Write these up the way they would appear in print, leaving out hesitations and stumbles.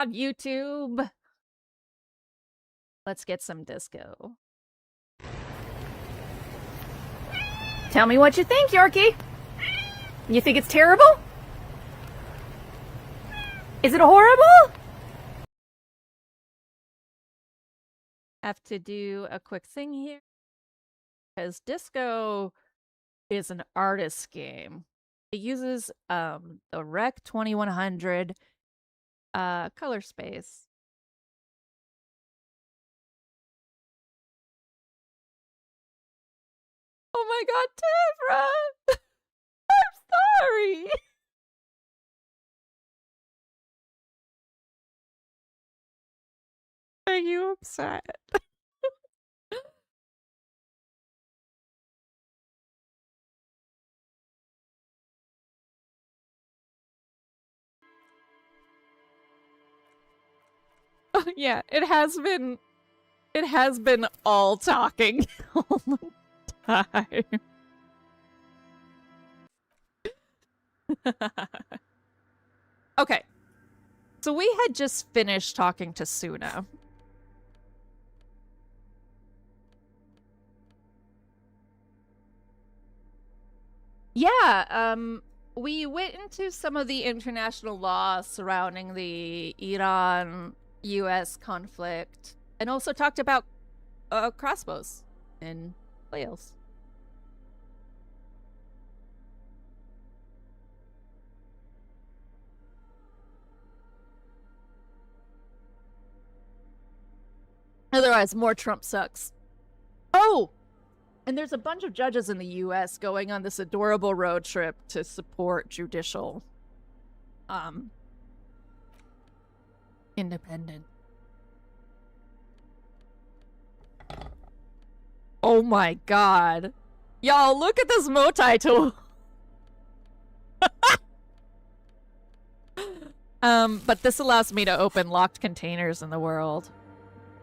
on YouTube. Let's get some disco. Tell me what you think, Yorkie. You think it's terrible? Is it horrible? Have to do a quick thing here. Because disco is an artist game. It uses the Rec 2100 color space. Oh my god, Tevra! I'm sorry! Are you upset? Yeah, it has been all talking all the time. Okay. So we had just finished talking to Suna. Yeah, we went into some of the international law surrounding the Iran-US conflict, and also talked about crossbows in Wales. Otherwise, more Trump sucks. Oh! And there's a bunch of judges in the US going on this adorable road trip to support judicial independent. Oh my god. Y'all, look at this Motai tool. But this allows me to open locked containers in the world.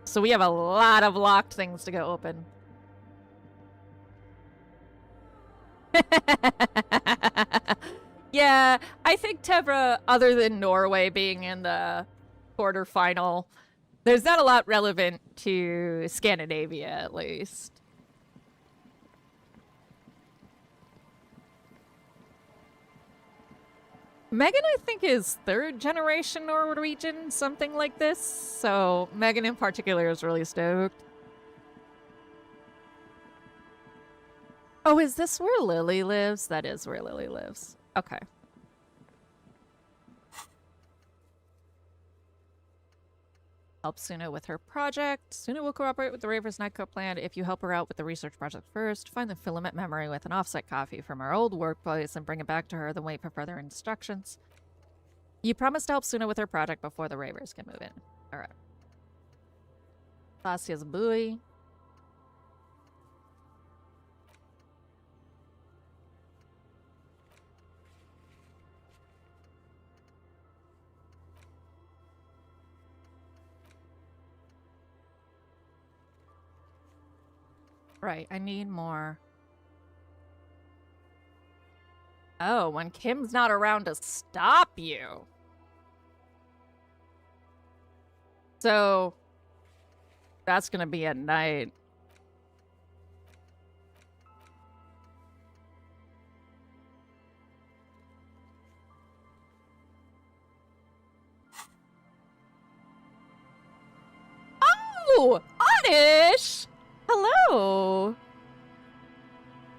So we have a lot of locked things to go open. Yeah, I think Tevra, other than Norway being in the quarterfinal, there's not a lot relevant to Scandinavia, at least. Megan, I think, is third generation Norwegian, something like this. So Megan in particular is really stoked. Oh, is this where Lily lives? That is where Lily lives. Okay. Help Suna with her project. Suna will cooperate with the Raver's Nightclub plan if you help her out with the research project first. Find the filament memory with an offset copy from our old workplace and bring it back to her, then wait for further instructions. You promise to help Suna with her project before the Ravers can move in. Alright. Fasia's buoy. Right, I need more. Oh, when Kim's not around to stop you. So, that's gonna be at night. Oh! Oddish! Hello!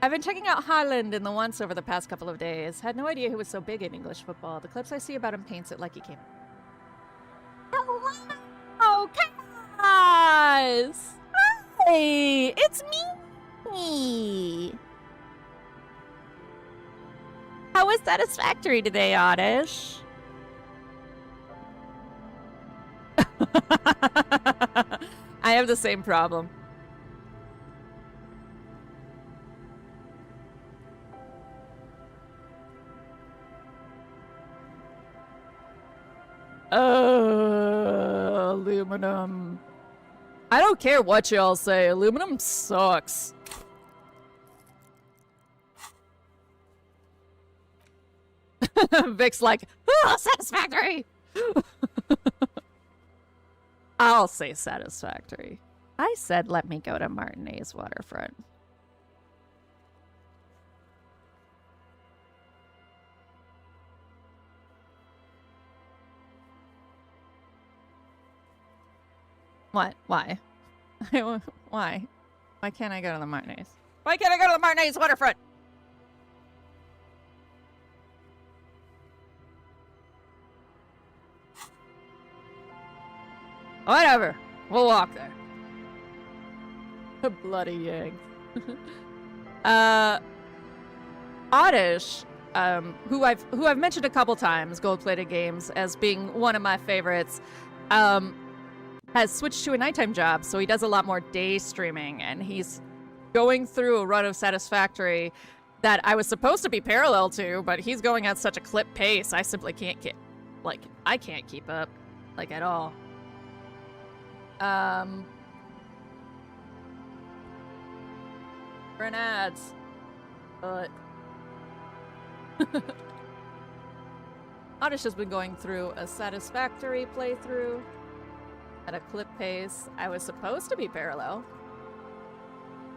I've been checking out Haaland in the once over the past couple of days. Had no idea he was so big in English football. The clips I see about him paints it like he came. Hello, guys! Hey, it's me! How was Satisfactory today, Oddish? I have the same problem. Aluminum. I don't care what y'all say. Aluminum sucks. Vic's like, oh, Satisfactory. I'll say satisfactory. I said let me go to Martinez waterfront. What? Why? Why? Why can't I go to the Martinez? Why can't I go to the Martinez waterfront? Whatever. We'll walk there. A bloody yank. Oddish, who I've mentioned a couple times, gold-plated games, as being one of my favorites, has switched to a nighttime job, so he does a lot more day streaming, and he's going through a run of Satisfactory that I was supposed to be parallel to, but he's going at such a clip pace, I simply can't I can't keep up, at all. Grenades. But Oddish has been going through a Satisfactory playthrough at a clip pace. I was supposed to be parallel,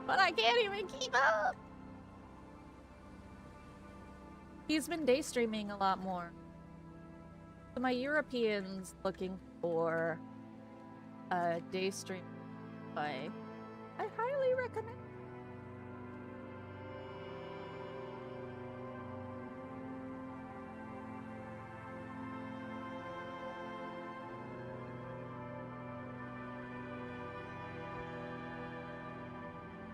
but I can't even keep up. He's been day streaming a lot more. So my Europeans looking for a day stream play, I highly recommend.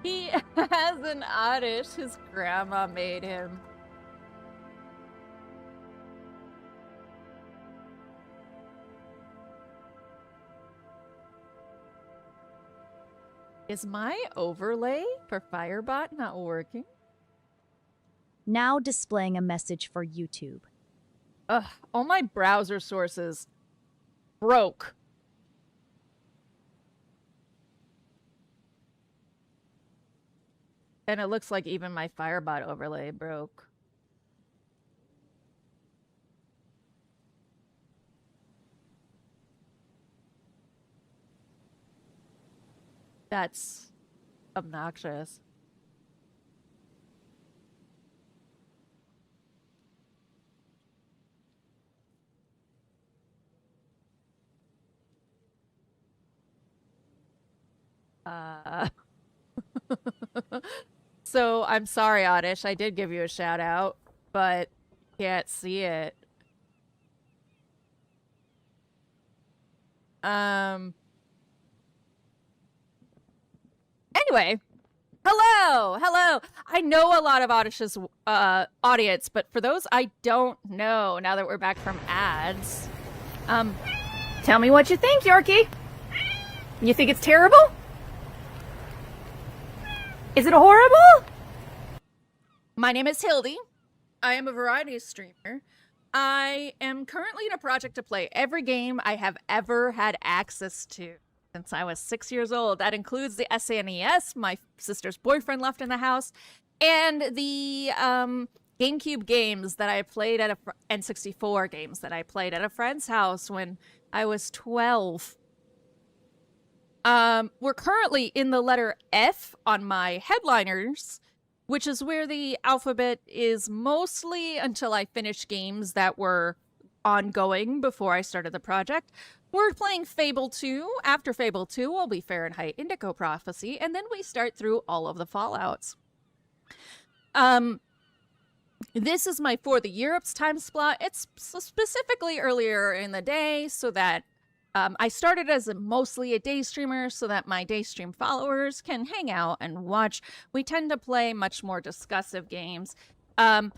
He has an Oddish his grandma made him. Is my overlay for Firebot not working? Now displaying a message for YouTube. Ugh, all my browser sources broke. And it looks like even my Firebot overlay broke. That's obnoxious. So I'm sorry, Oddish. I did give you a shout out, but can't see it. Anyway, hello. I know a lot of Oddish's audience, but for those I don't know, now that we're back from ads, tell me what you think, Yorkie. You think it's terrible? Is it horrible? My name is Hildy. I am a variety streamer. I am currently in a project to play every game I have ever had access to since I was 6 years old. That includes the SNES my sister's boyfriend left in the house, and the GameCube games that I played at N64 games that I played at a friend's house when I was 12. We're currently in the letter F on my headliners, which is where the alphabet is mostly until I finish games that were ongoing before I started the project. We're playing Fable 2. After Fable 2 will be Fahrenheit Indigo Prophecy, and then we start through all of the Fallouts. This is my For the Europe's time slot. It's specifically earlier in the day so that I started as mostly a day streamer so that my day stream followers can hang out and watch. We tend to play much more discussive games. And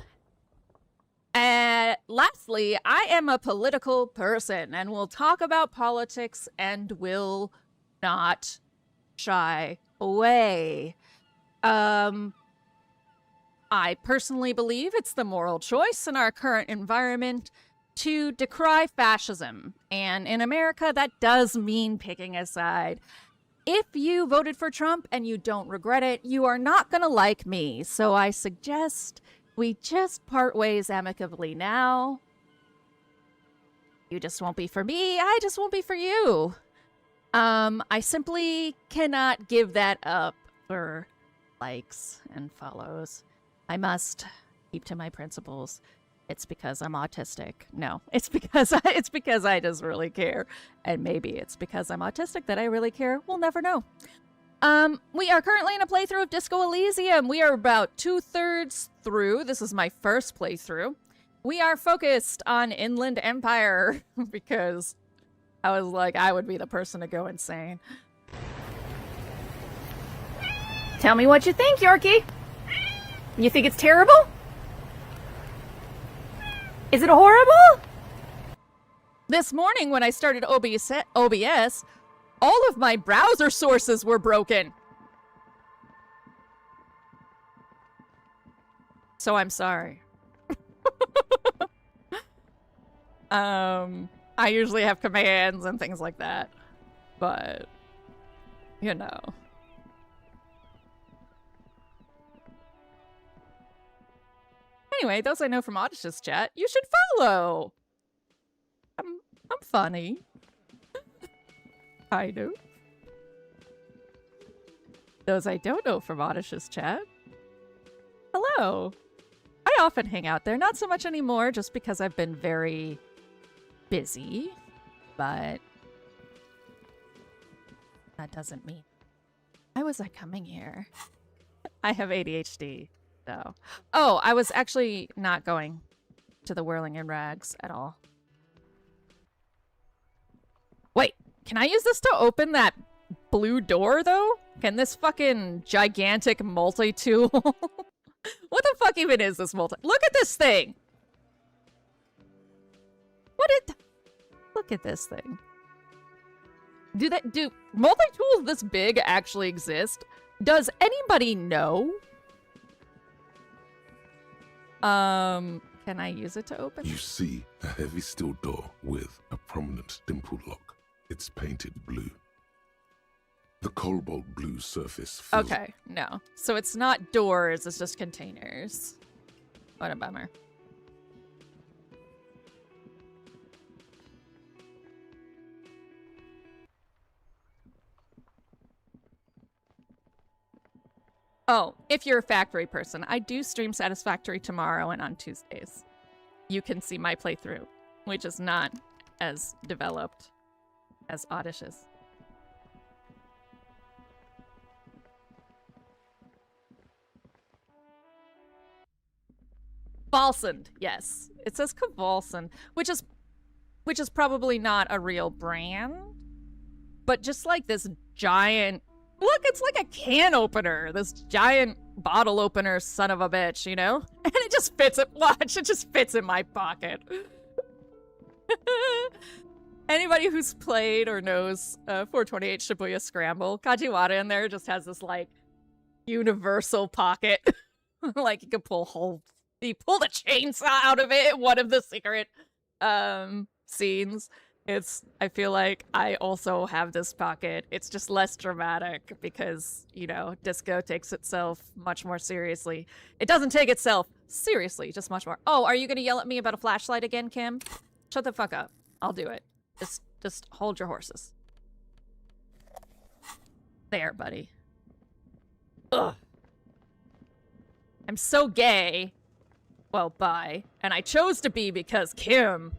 lastly, I am a political person and will talk about politics and will not shy away. I personally believe it's the moral choice in our current environment to decry fascism. And in America, that does mean picking a side. If you voted for Trump and you don't regret it, you are not going to like me. So I suggest we just part ways amicably now. You just won't be for me. I just won't be for you. I simply cannot give that up for likes and follows. I must keep to my principles. It's because I'm autistic. No, it's because I just really care. And maybe it's because I'm autistic that I really care. We'll never know. We are currently in a playthrough of Disco Elysium. We are about 2/3 through. This is my first playthrough. We are focused on Inland Empire because I was like, I would be the person to go insane. Tell me what you think, Yorkie. You think it's terrible? Is it horrible? This morning when I started OBS, all of my browser sources were broken. So I'm sorry. I usually have commands and things like that, but, you know. Anyway, those I know from Odysseus chat, you should follow. I'm funny. I do. Those I don't know from Odysseus chat, hello. I often hang out there, not so much anymore, just because I've been very busy, but that doesn't mean. Why was I coming here? I have ADHD, so. Oh, I was actually not going to the Whirling in Rags at all. Wait, can I use this to open that blue door, though? Can this fucking gigantic multi-tool? What the fuck even is this multi? Look at this thing! Look at this thing. Do multi-tools this big actually exist? Does anybody know? Can I use it to open? You see a heavy steel door with a prominent dimple lock. It's painted blue. The cobalt blue surface fills. Okay, no. So it's not doors, it's just containers. What a bummer. Oh, if you're a factory person, I do stream Satisfactory tomorrow and on Tuesdays. You can see my playthrough, which is not as developed as Odysseus. Convulsant, yes. It says Convulsant, which is probably not a real brand, but just like this giant, look, it's like a can opener, this giant bottle opener son of a bitch, you know? And it just fits it, watch, it just fits in my pocket. Anybody who's played or knows 428 Shibuya Scramble, Kajiwara in there just has this like universal pocket. Like you can he pulled a chainsaw out of it in one of the secret scenes. I feel like I also have this pocket. It's just less dramatic because, you know, disco takes itself much more seriously. It doesn't take itself seriously, just much more. Oh, are you gonna yell at me about a flashlight again, Kim? Shut the fuck up. I'll do it. Just hold your horses. There, buddy. Ugh. I'm so gay. Well, bye. And I chose to be because Kim.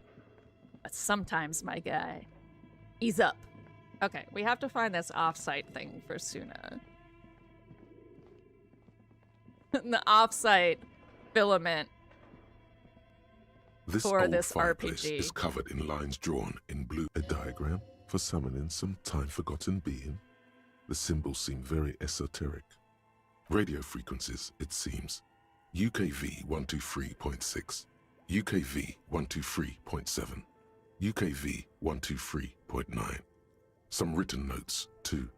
But sometimes my guy. Ease up. Okay, we have to find this offsite thing for Suna. The offsite filament for old this fireplace RPG. is covered in lines drawn in blue. A diagram for summoning some time-forgotten being. The symbols seem very esoteric. Radio frequencies, it seems. UKV 123.6, UKV 123.7, UKV 123.9. Some written notes, too.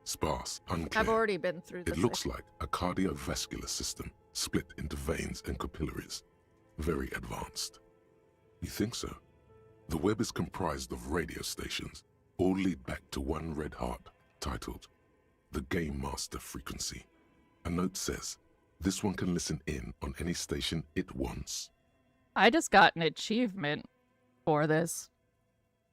Sparse, unclear. I've already been through this. It looks like a cardiovascular system split into veins and capillaries. Very advanced. You think so? The web is comprised of radio stations, all lead back to one red heart, titled the Game Master Frequency. A note says, this one can listen in on any station it wants. I just got an achievement for this.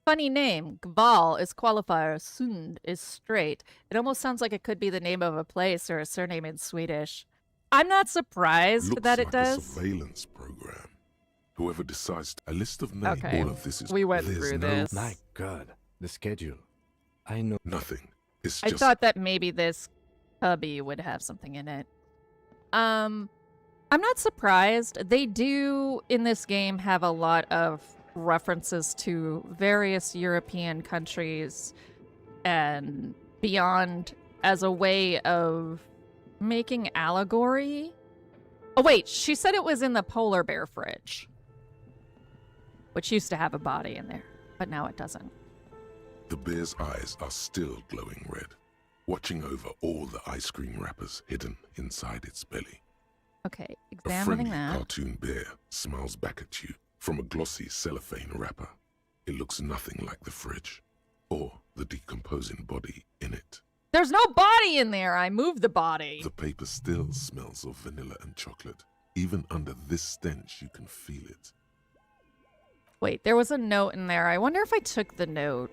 Funny name. Gval is qualifier. Sund is straight. It almost sounds like it could be the name of a place or a surname in Swedish. I'm not surprised Looks that like it does. a surveillance program. Whoever decides a list of names, Okay, all of this is we went there's through no this. My God, the schedule. I know. nothing. It's I just thought that maybe this cubby would have something in it. I'm not surprised. They do, in this game, have a lot of references to various European countries and beyond as a way of making allegory. Oh, wait, she said it was in the polar bear fridge, which used to have a body in there, but now it doesn't. the bear's eyes are still glowing red, watching over all the ice cream wrappers hidden inside its belly. Okay, A examining friendly that. cartoon bear smiles back at you from a glossy cellophane wrapper. It looks nothing like the fridge, or the decomposing body in it. There's no body in there! I moved the body! The paper still smells of vanilla and chocolate. Even under this stench, you can feel it. Wait, there was a note in there. I wonder if I took the note.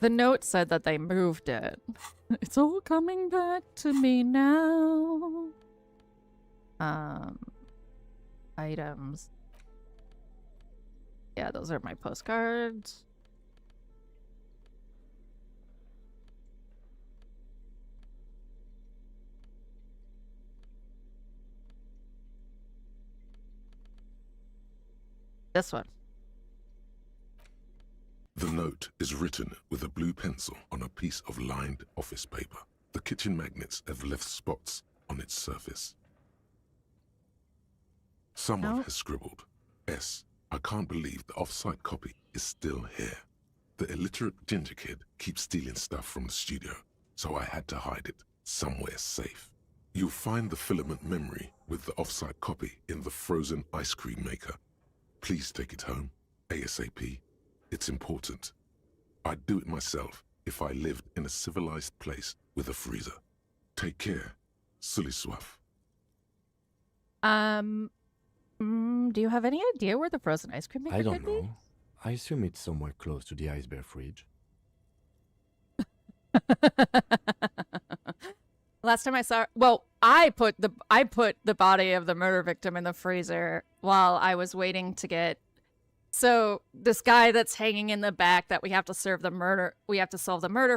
The note said that they moved it. It's all coming back to me now. Items. Yeah, those are my postcards. This one. The note is written with a blue pencil on a piece of lined office paper. The kitchen magnets have left spots on its surface. Someone Nope. has scribbled, S. I can't believe the off-site copy is still here. The illiterate ginger kid keeps stealing stuff from the studio, so I had to hide it somewhere safe. You'll find the filament memory with the off-site copy in the frozen ice cream maker. Please take it home, ASAP. It's important. I'd do it myself if I lived in a civilized place with a freezer. Take care. Sully Swaff. Do you have any idea where the frozen ice cream maker I don't could be? know. I assume it's somewhere close to the ice bear fridge. Last time I saw, well, I put the body of the murder victim in the freezer while I was waiting to get. So this guy that's hanging in the back that we have to solve the murder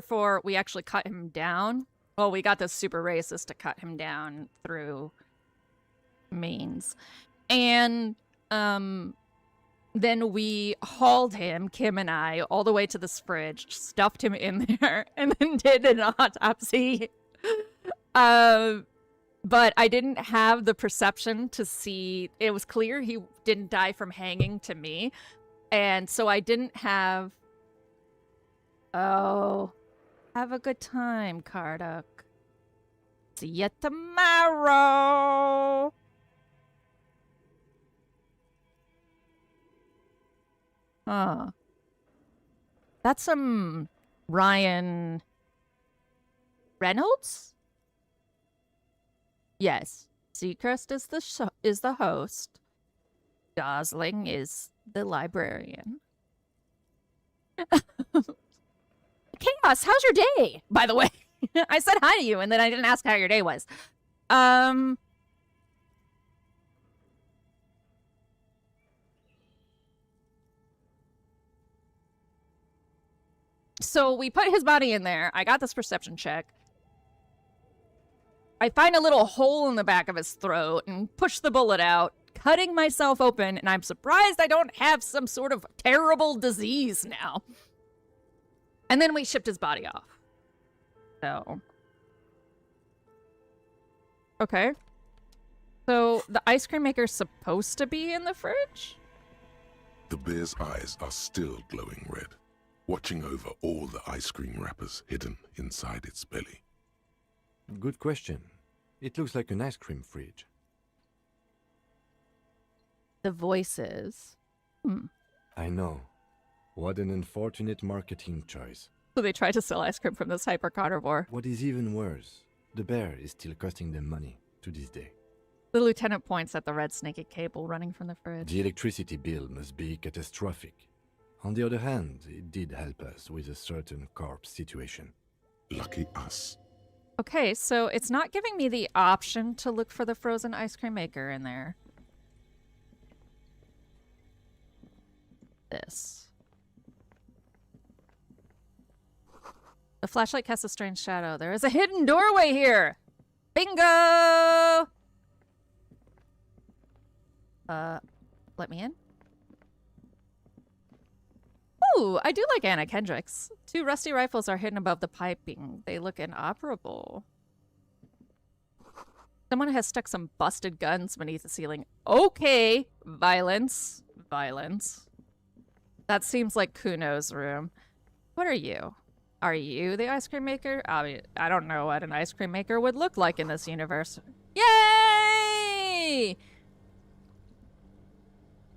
for, we actually cut him down. Well, we got this super racist to cut him down through means. And then we hauled him, Kim and I, all the way to this fridge, stuffed him in there, and then did an autopsy. But I didn't have the perception to see. It was clear he didn't die from hanging to me. And so I didn't have... Oh. Have a good time, Karduk. See you tomorrow! Huh. That's some Ryan Reynolds? Yes. Seacrest is the host. Gosling is the librarian. Chaos, how's your day? By the way, I said hi to you and then I didn't ask how your day was. So we put his body in there. I got this perception check. I find a little hole in the back of his throat and push the bullet out, cutting myself open, and I'm surprised I don't have some sort of terrible disease now. And then we shipped his body off. So. Okay. So the ice cream maker's supposed to be in the fridge? The bear's eyes are still glowing red, watching over all the ice cream wrappers hidden inside its belly. Good question. It looks like an ice cream fridge. The voices. I know. What an unfortunate marketing choice. So they tried to sell ice cream from this hyper carnivore. What is even worse, the bear is still costing them money to this day. The lieutenant points at the red snaky cable running from the fridge. The electricity bill must be catastrophic. On the other hand, it did help us with a certain corpse situation. Lucky us. Okay, so it's not giving me the option to look for the frozen ice cream maker in there. This. The flashlight casts a strange shadow. There is a hidden doorway here! Bingo! Let me in? Ooh, I do like Anna Kendrick's. 2 rusty rifles are hidden above the piping. They look inoperable. Someone has stuck some busted guns beneath the ceiling. Okay, violence. Violence. That seems like Kuno's room. What are you? Are you the ice cream maker? I mean, I don't know what an ice cream maker would look like in this universe. Yay!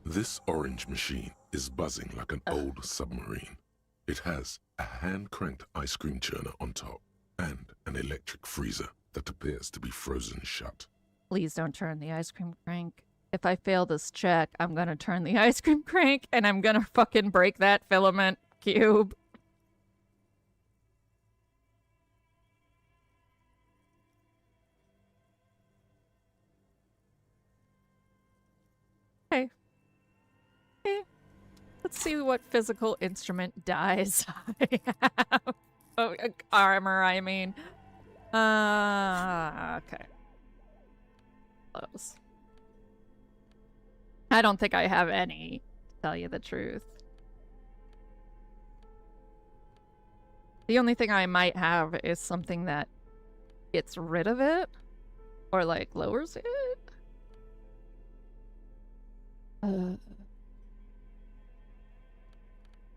This orange machine is buzzing like an old submarine. It has a hand-cranked ice cream churner on top and an electric freezer that appears to be frozen shut. Please don't turn the ice cream crank. If I fail this check, I'm gonna turn the ice cream crank and I'm gonna fucking break that filament cube. Okay. Okay. Let's see what physical instrument dies I have. Oh, armor, I mean. Okay. Close. I don't think I have any, to tell you the truth. The only thing I might have is something that gets rid of it, or like lowers it.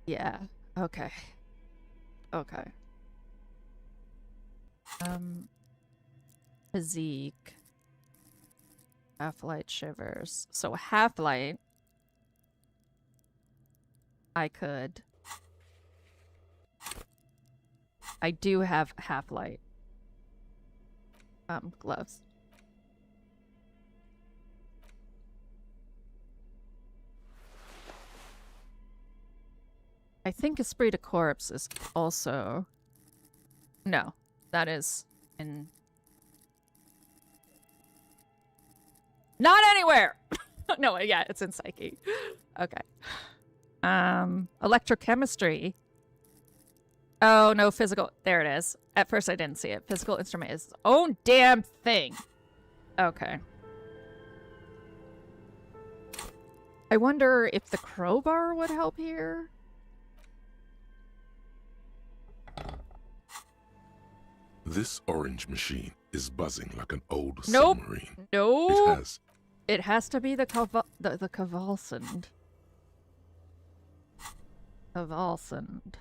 Yeah, okay. Okay. Physique. Half-light shivers. So half-light. I could. I do have half-light. Gloves. I think Esprit de Corpse is also... No, that is in... Not anywhere! No, yeah, it's in Psyche. Okay. Electrochemistry. Oh, no, physical... There it is. At first I didn't see it. Physical instrument is its own damn thing. Okay. I wonder if the crowbar would help here? This orange machine is buzzing like an old Nope. submarine. No. It has to be the Cavalsand. Cavalsand.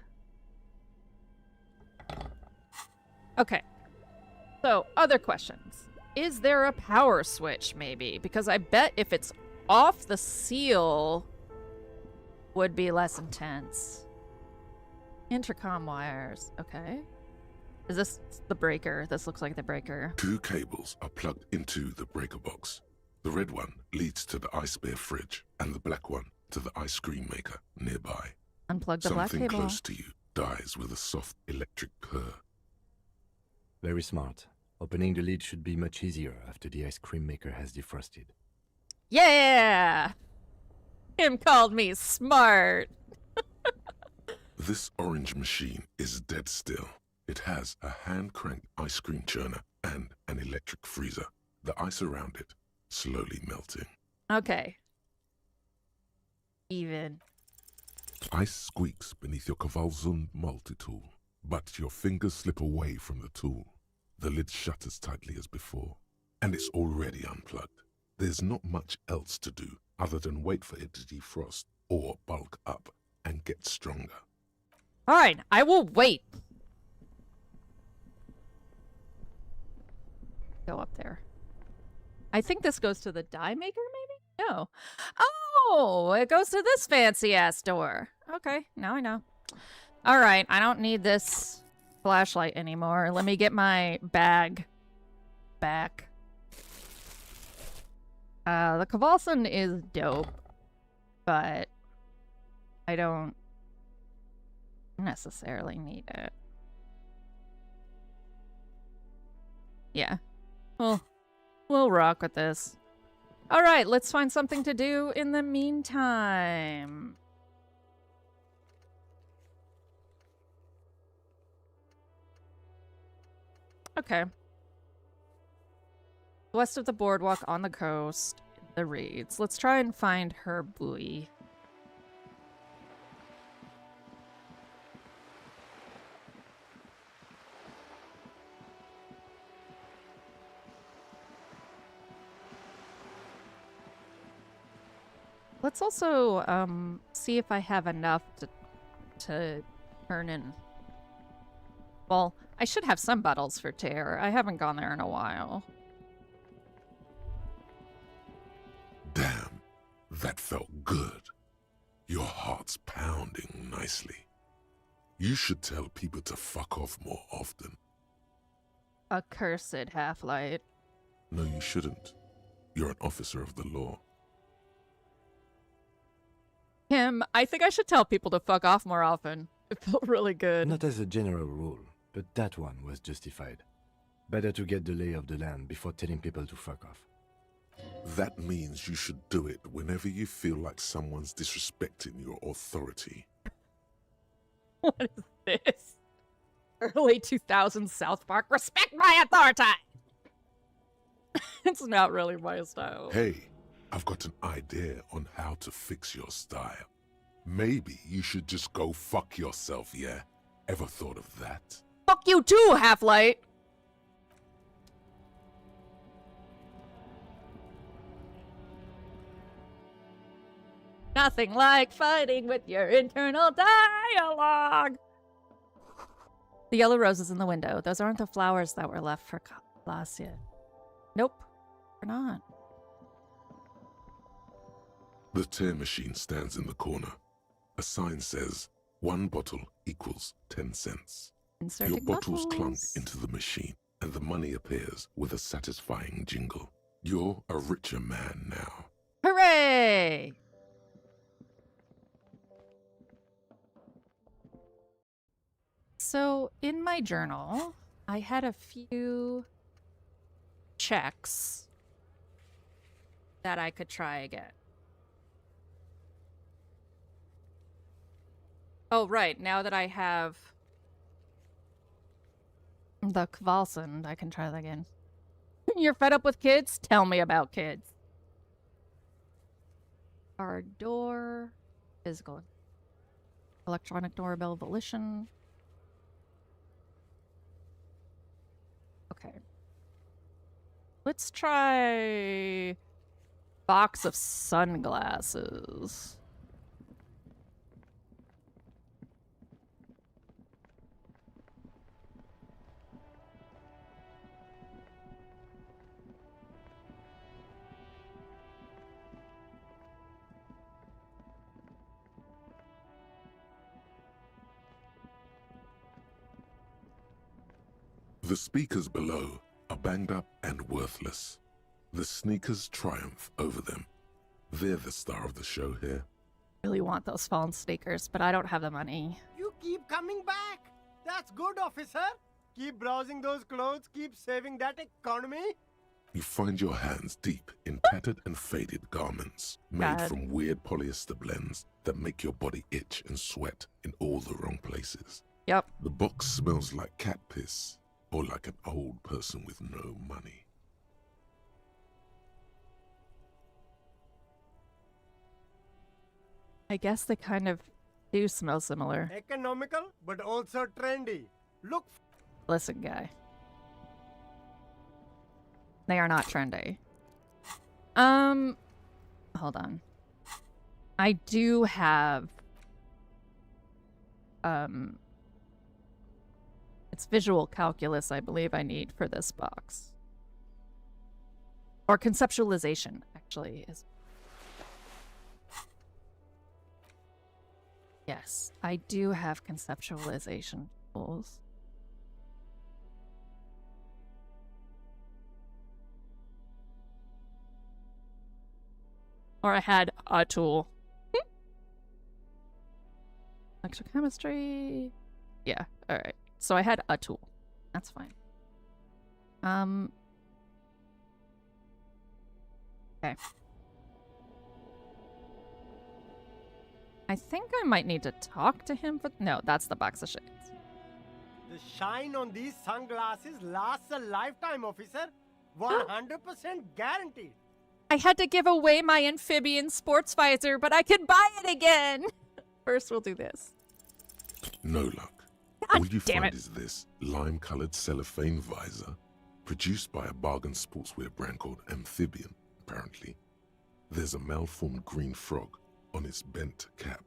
Okay. So, other questions. Is there a power switch, maybe? Because I bet if it's off the seal, would be less intense. Intercom wires. Okay. Is this the breaker? This looks like the breaker. 2 cables are plugged into the breaker box. The red one leads to the ice bear fridge, and the black one to the ice cream maker nearby. Unplug the black Something cable. close to you dies with a soft electric purr. Very smart. Opening the lid should be much easier after the ice cream maker has defrosted. Yeah! Him called me smart. This orange machine is dead still. It has a hand-cranked ice cream churner and an electric freezer. The ice around it slowly melting. Okay. Even. Ice squeaks beneath your Cavalsund multi-tool, but your fingers slip away from the tool. The lid shutters tightly as before, and it's already unplugged. There's not much else to do other than wait for it to defrost or bulk up and get stronger. Fine, I will wait. Go up there. I think this goes to the die maker, maybe? No. Oh, it goes to this fancy-ass door. Okay, now I know. All right, I don't need this flashlight anymore. Let me get my bag back. The Cavalsand is dope, but I don't necessarily need it. Yeah. We'll rock with this. All right, let's find something to do in the meantime. Okay. West of the boardwalk on the coast, the reeds. Let's try and find her buoy. Let's also see if I have enough to turn in. Well, I should have some bottles for tear. I haven't gone there in a while. Damn, that felt good. Your heart's pounding nicely. You should tell people to fuck off more often. Accursed half-light. No, you shouldn't. You're an officer of the law. Kim, I think I should tell people to fuck off more often. It felt really good. Not as a general rule, but that one was justified. Better to get the lay of the land before telling people to fuck off. That means you should do it whenever you feel like someone's disrespecting your authority. What is this? Early 2000s South Park. Respect my authority! It's not really my style. Hey, I've got an idea on how to fix your style. Maybe you should just go fuck yourself, yeah? Ever thought of that? Fuck you too, Half-Light! Nothing like fighting with your internal dialogue! The yellow roses in the window. Those aren't the flowers that were left for Glacia. Nope, they're not. The tear machine stands in the corner. A sign says, 1 bottle equals 10 cents. Inserting Your bottles clunk bottles. into the machine, and the money appears with a satisfying jingle. You're a richer man now. Hooray! So, in my journal, I had a few checks that I could try again. Oh, right. Now that I have the Kvalsund, I can try that again. You're fed up with kids? Tell me about kids. Our door, physical, electronic doorbell, volition. Okay. Let's try box of sunglasses. The speakers below are banged up and worthless. The sneakers triumph over them. They're the star of the show here. Really want those fallen sneakers, but I don't have the money. You keep coming back. That's good, officer. Keep browsing those clothes, keep saving that economy. You find your hands deep in tattered and faded garments made God. from weird polyester blends that make your body itch and sweat in all the wrong places. Yep. The box smells like cat piss or like an old person with no money. I guess they kind of do smell similar. Economical, but also trendy. Look. Listen, guy. They are not trendy. Hold on. I do have, it's visual calculus, I believe I need for this box. Or conceptualization, actually, is. Yes, I do have conceptualization tools. Or I had a tool. Electrochemistry. Yeah, alright. So I had a tool. That's fine. Okay. I think I might need to talk to him for... No, that's the box of shades. The shine on these sunglasses lasts a lifetime, officer. 100% guaranteed. I had to give away my amphibian sports visor, but I could buy it again! First, we'll do this. No luck. God All you damn find it. is this lime-colored cellophane visor, produced by a bargain sportswear brand called Amphibian, apparently. There's a malformed green frog on its bent cap.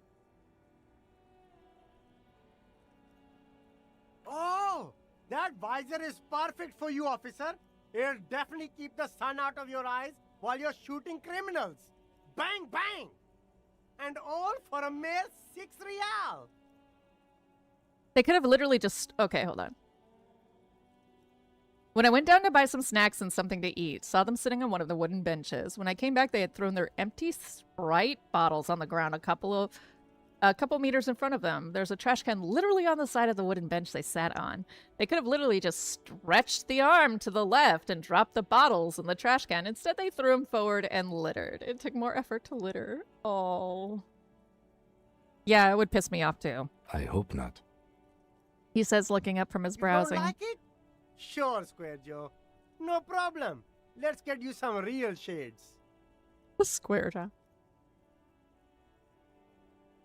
Oh, that visor is perfect for you, officer. It'll definitely keep the sun out of your eyes while you're shooting criminals. Bang, bang! And all for a mere 6 real. They could have literally just... Okay, hold on. When I went down to buy some snacks and something to eat, saw them sitting on one of the wooden benches. When I came back, they had thrown their empty Sprite bottles on the ground a couple meters in front of them. There's a trash can literally on the side of the wooden bench they sat on. They could have literally just stretched the arm to the left and dropped the bottles in the trash can. Instead, they threw them forward and littered. It took more effort to litter. Oh. Yeah, it would piss me off too. I hope not. He says, looking up from his You browsing. don't like it? Sure, Square Joe. No problem. Let's get you some real shades. Square Joe.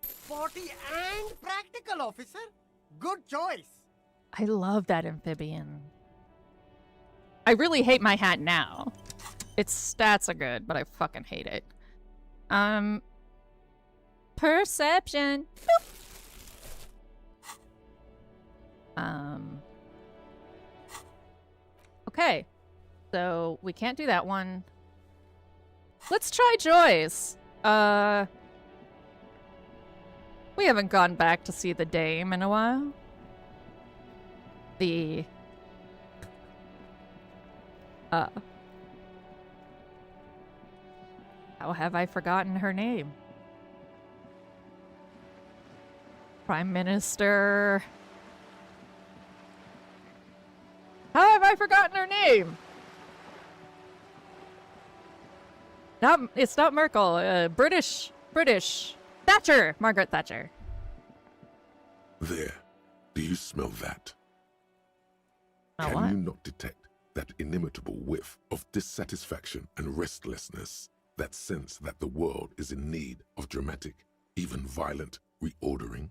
Sporty and practical, officer. Good choice. I love that amphibian. I really hate my hat now. Its stats are good, but I fucking hate it. Perception. Okay. So we can't do that one. Let's try Joyce. We haven't gone back to see the dame in a while. How have I forgotten her name? Prime Minister. How have I forgotten her name? It's not Merkel. British. Thatcher! Margaret Thatcher. There. Do you smell that? Smell Can what? you not detect that inimitable whiff of dissatisfaction and restlessness, that sense that the world is in need of dramatic, even violent reordering?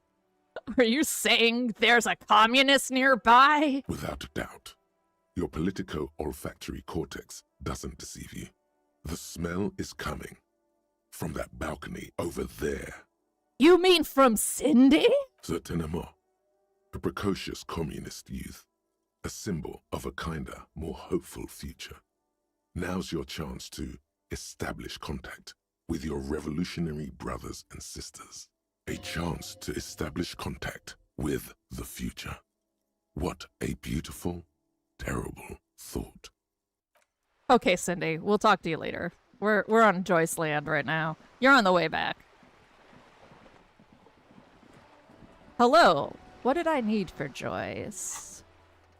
Are you saying there's a communist nearby? Without a doubt. Your politico-olfactory cortex doesn't deceive you. The smell is coming from that balcony over there. You mean from Cindy? Certainement. A precocious communist youth. A symbol of a kinder, more hopeful future. Now's your chance to establish contact with your revolutionary brothers and sisters. A chance to establish contact with the future. What a beautiful, terrible thought. Okay, Cindy, we'll talk to you later. We're on Joyce land right now. You're on the way back. Hello. What did I need for Joyce?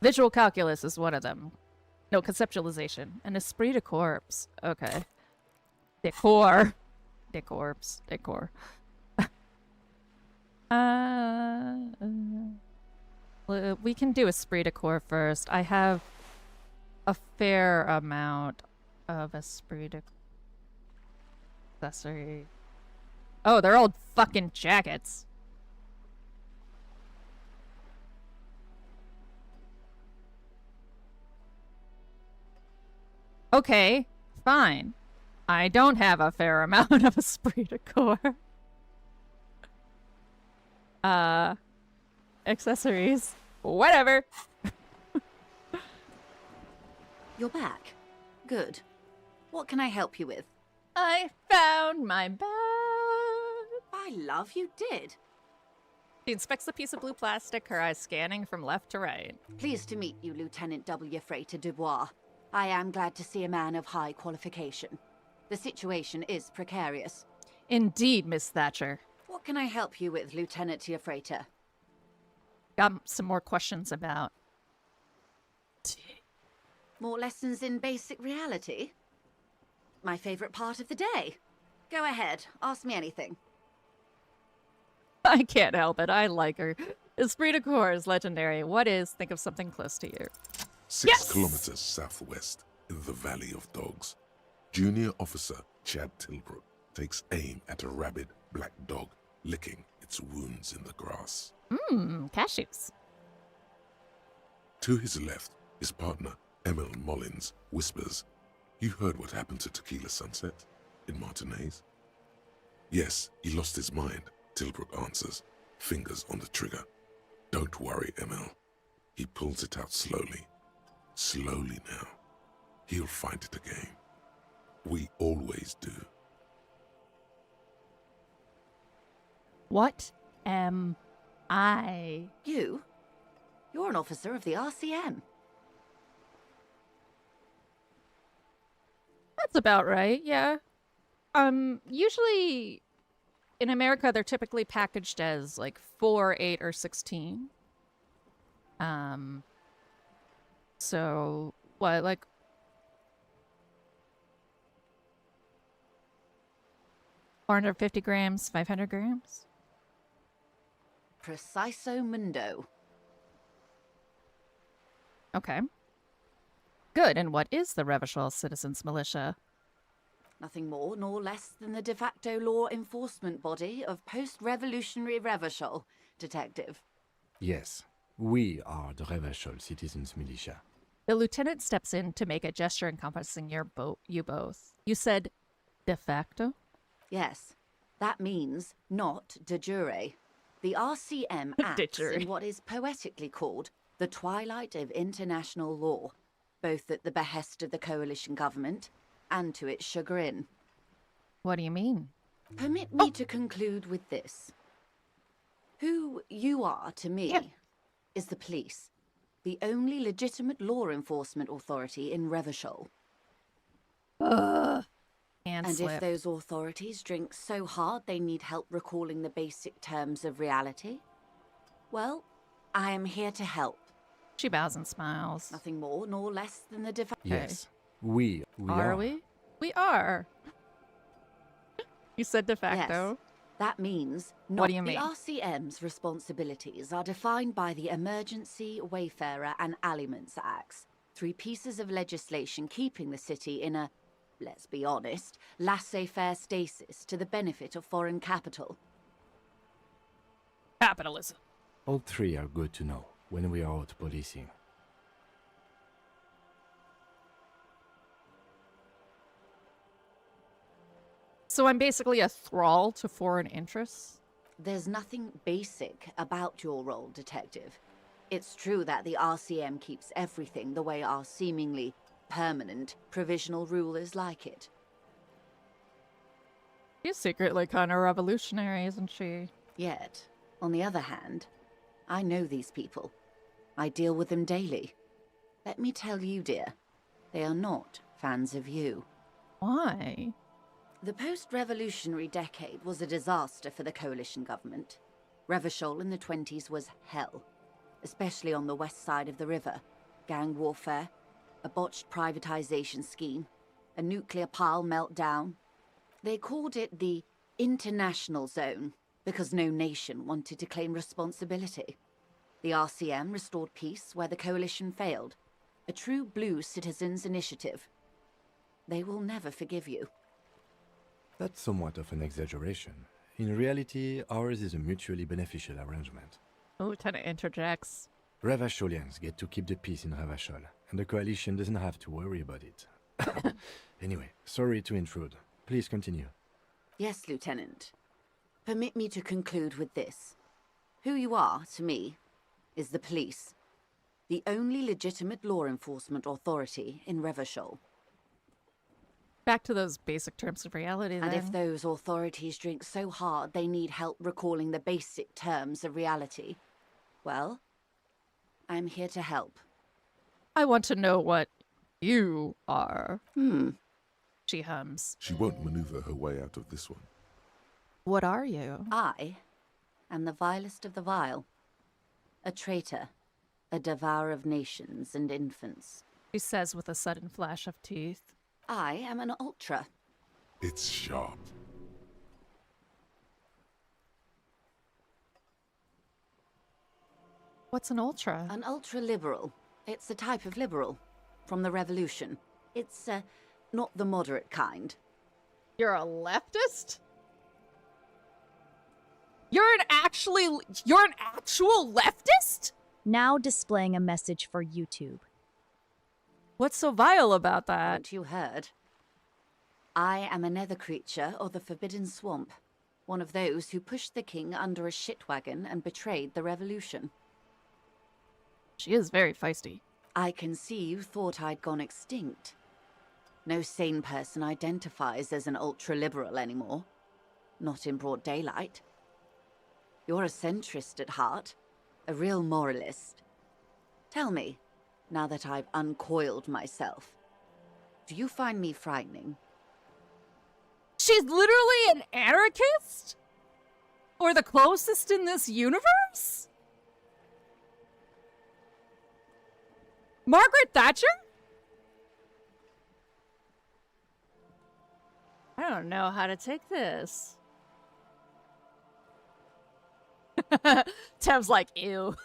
Visual calculus is one of them. No, conceptualization. And esprit de corps. Okay. Decor. Decor. We can do esprit de corps first. I have a fair amount of esprit de accessory. Oh, they're old fucking jackets. Okay, fine. I don't have a fair amount of esprit de corps. Accessories. Whatever. You're back. Good. What can I help you with? I found my bag. By love, you did. She inspects the piece of blue plastic, her eyes scanning from left to right. Pleased to meet you, Lieutenant W. Frater Dubois. I am glad to see a man of high qualification. The situation is precarious. Indeed, Miss Thatcher. What can I help you with, Lieutenant Freighter? Got some more questions about. More lessons in basic reality? My favorite part of the day. Go ahead, ask me anything. I can't help it. I like her. Esprit de corps is legendary. What is? Think of something close to you. 6 kilometers southwest, in the Valley of Dogs, Junior Officer Chad Tilbrook takes aim at a rabid black dog licking its wounds in the grass. Cashews. To his left, his partner, Emil Mullins, whispers, "You heard what happened to Tequila Sunset in Martinez?" "Yes, he lost his mind," Tilbrook answers, fingers on the trigger. "Don't worry, Emil." He pulls it out slowly. Slowly now. He'll find it again. We always do. What am I? You? You're an officer of the RCM. That's about right, yeah. Usually in America they're typically packaged as like 4, 8, or 16. So what, like 450 grams, 500 grams? Preciso mundo. Okay. Good, and what is the Revachol Citizens Militia? Nothing more nor less than the de facto law enforcement body of post-revolutionary Revachol, Detective. Yes, we are the Revachol Citizens Militia. The lieutenant steps in to make a gesture encompassing you both. You said de facto? Yes, that means not de jure. The RCM acts jure. in what is poetically called the twilight of international law, both at the behest of the coalition government and to its chagrin. What do you mean? Permit me to conclude with this. Who you are to me is the police, the only legitimate law enforcement authority in Revachol. And And slip. if those authorities drink so hard they need help recalling the basic terms of reality, well, I am here to help. She bows and smiles. Nothing more nor less than the Yes, we Are are. we? We are. You said de facto. Yes. That means not What do you mean? The RCM's responsibilities are defined by the Emergency, Wayfarer and Aliments Acts, 3 pieces of legislation keeping the city in a, let's be honest, laissez-faire stasis to the benefit of foreign capital. Capitalism. All 3 are good to know when we are out policing. So I'm basically a thrall to foreign interests? There's nothing basic about your role, Detective. It's true that the RCM keeps everything the way our seemingly permanent provisional rulers like it. She's secretly kind of revolutionary, isn't she? Yet, on the other hand, I know these people. I deal with them daily. Let me tell you, dear, they are not fans of you. Why? The post-revolutionary decade was a disaster for the coalition government. Revachol in the 20s was hell, especially on the west side of the river. Gang warfare, a botched privatization scheme, a nuclear pile meltdown. They called it the international zone because no nation wanted to claim responsibility. The RCM restored peace where the coalition failed, a true blue citizens' initiative. They will never forgive you. That's somewhat of an exaggeration. In reality, ours is a mutually beneficial arrangement. The lieutenant interjects. Revacholians get to keep the peace in Revachol, and the coalition doesn't have to worry about it. Anyway, sorry to intrude. Please continue. Yes, Lieutenant. Permit me to conclude with this. Who you are, to me, is the police. The only legitimate law enforcement authority in Revachol. Back to those basic terms of reality, then. And if those authorities drink so hard they need help recalling the basic terms of reality, well, I'm here to help. I want to know what you are. She hums. She won't maneuver her way out of this one. What are you? I am the vilest of the vile. A traitor, a devourer of nations and infants. She says with a sudden flash of teeth. I am an ultra. It's sharp. What's an ultra? An ultra-liberal. It's a type of liberal. From the revolution. It's, not the moderate kind. You're a leftist? You're an actual leftist? Now displaying a message for YouTube. What's so vile about that? Haven't you heard? I am a nether creature of the Forbidden Swamp. One of those who pushed the king under a shit wagon and betrayed the revolution. She is very feisty. I can see you thought I'd gone extinct. No sane person identifies as an ultra-liberal anymore. Not in broad daylight. You're a centrist at heart. A real moralist. Tell me, now that I've uncoiled myself, do you find me frightening? She's literally an anarchist? Or the closest in this universe? Margaret Thatcher? I don't know how to take this. Tev's like, ew.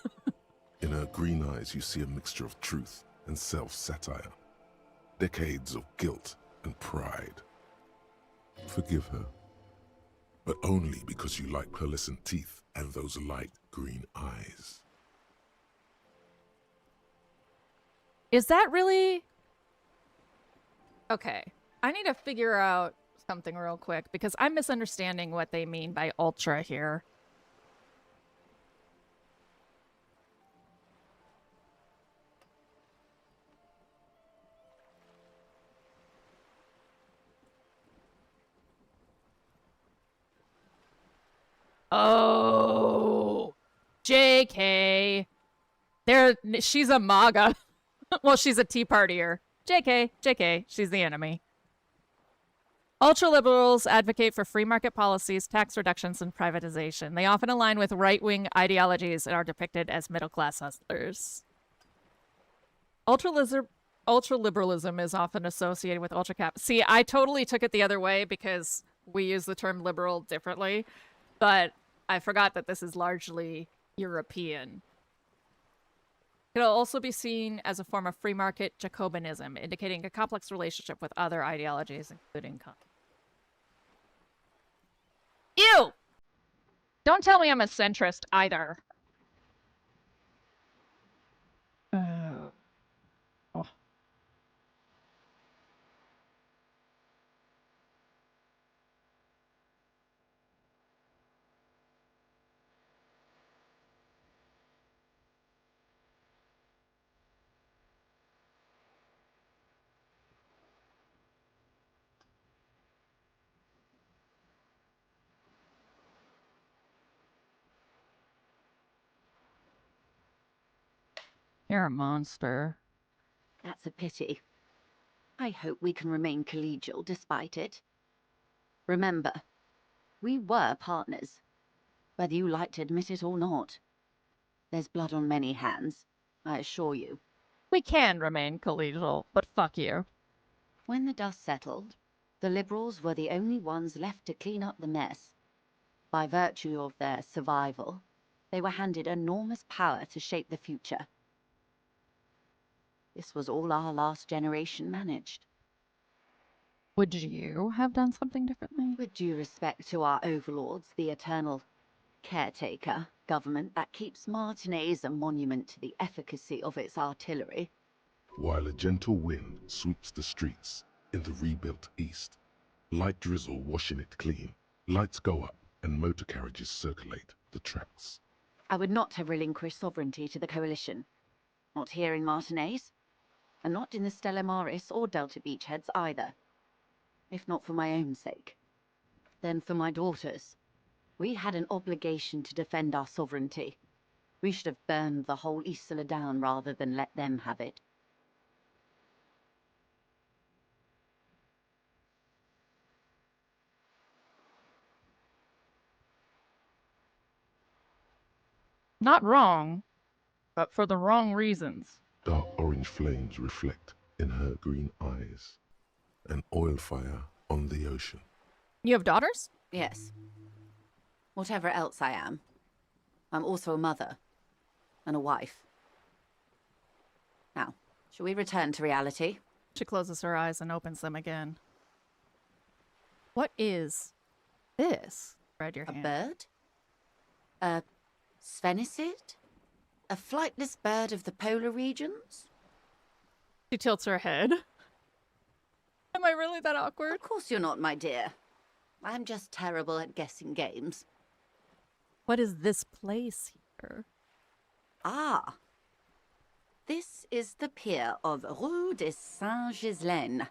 In her green eyes, you see a mixture of truth and self-satire. Decades of guilt and pride. Forgive her. But only because you like pearlescent teeth and those light green eyes. Is that really... Okay. I need to figure out something real quick because I'm misunderstanding what they mean by ultra here. Oh, JK. She's a MAGA. Well, she's a Tea Partier. JK, she's the enemy. Ultra-liberals advocate for free market policies, tax reductions, and privatization. They often align with right-wing ideologies and are depicted as middle-class hustlers. Ultra-liberalism is often associated with ultra-cap. See, I totally took it the other way because we use the term liberal differently, but I forgot that this is largely European. It'll also be seen as a form of free market Jacobinism, indicating a complex relationship with other ideologies, including Ew! Don't tell me I'm a centrist either. Oh. You're a monster. That's a pity. I hope we can remain collegial despite it. Remember, we were partners, whether you like to admit it or not. There's blood on many hands, I assure you. We can remain collegial, but fuck you. When the dust settled, the liberals were the only ones left to clean up the mess. By virtue of their survival, they were handed enormous power to shape the future. This was all our last generation managed. Would you have done something differently? With due respect to our overlords, the eternal caretaker government that keeps Martinez a monument to the efficacy of its artillery. While a gentle wind swoops the streets in the rebuilt east, light drizzle washing it clean, lights go up and motor carriages circulate the tracks. I would not have relinquished sovereignty to the coalition. Not here in Martinez, and not in the Stella Maris or Delta Beachheads either. If not for my own sake, then for my daughters. We had an obligation to defend our sovereignty. We should have burned the whole Isla down rather than let them have it. Not wrong, but for the wrong reasons. Dark orange flames reflect in her green eyes. An oil fire on the ocean. You have daughters? Yes. Whatever else I am, I'm also a mother and a wife. Now, shall we return to reality? She closes her eyes and opens them again. What is this? Spread your A hand. bird? A sphenicid? A flightless bird of the polar regions? She tilts her head. Am I really that awkward? Of course you're not, my dear. I'm just terrible at guessing games. What is this place here? Ah. This is the pier of Rue de Saint-Ghislain,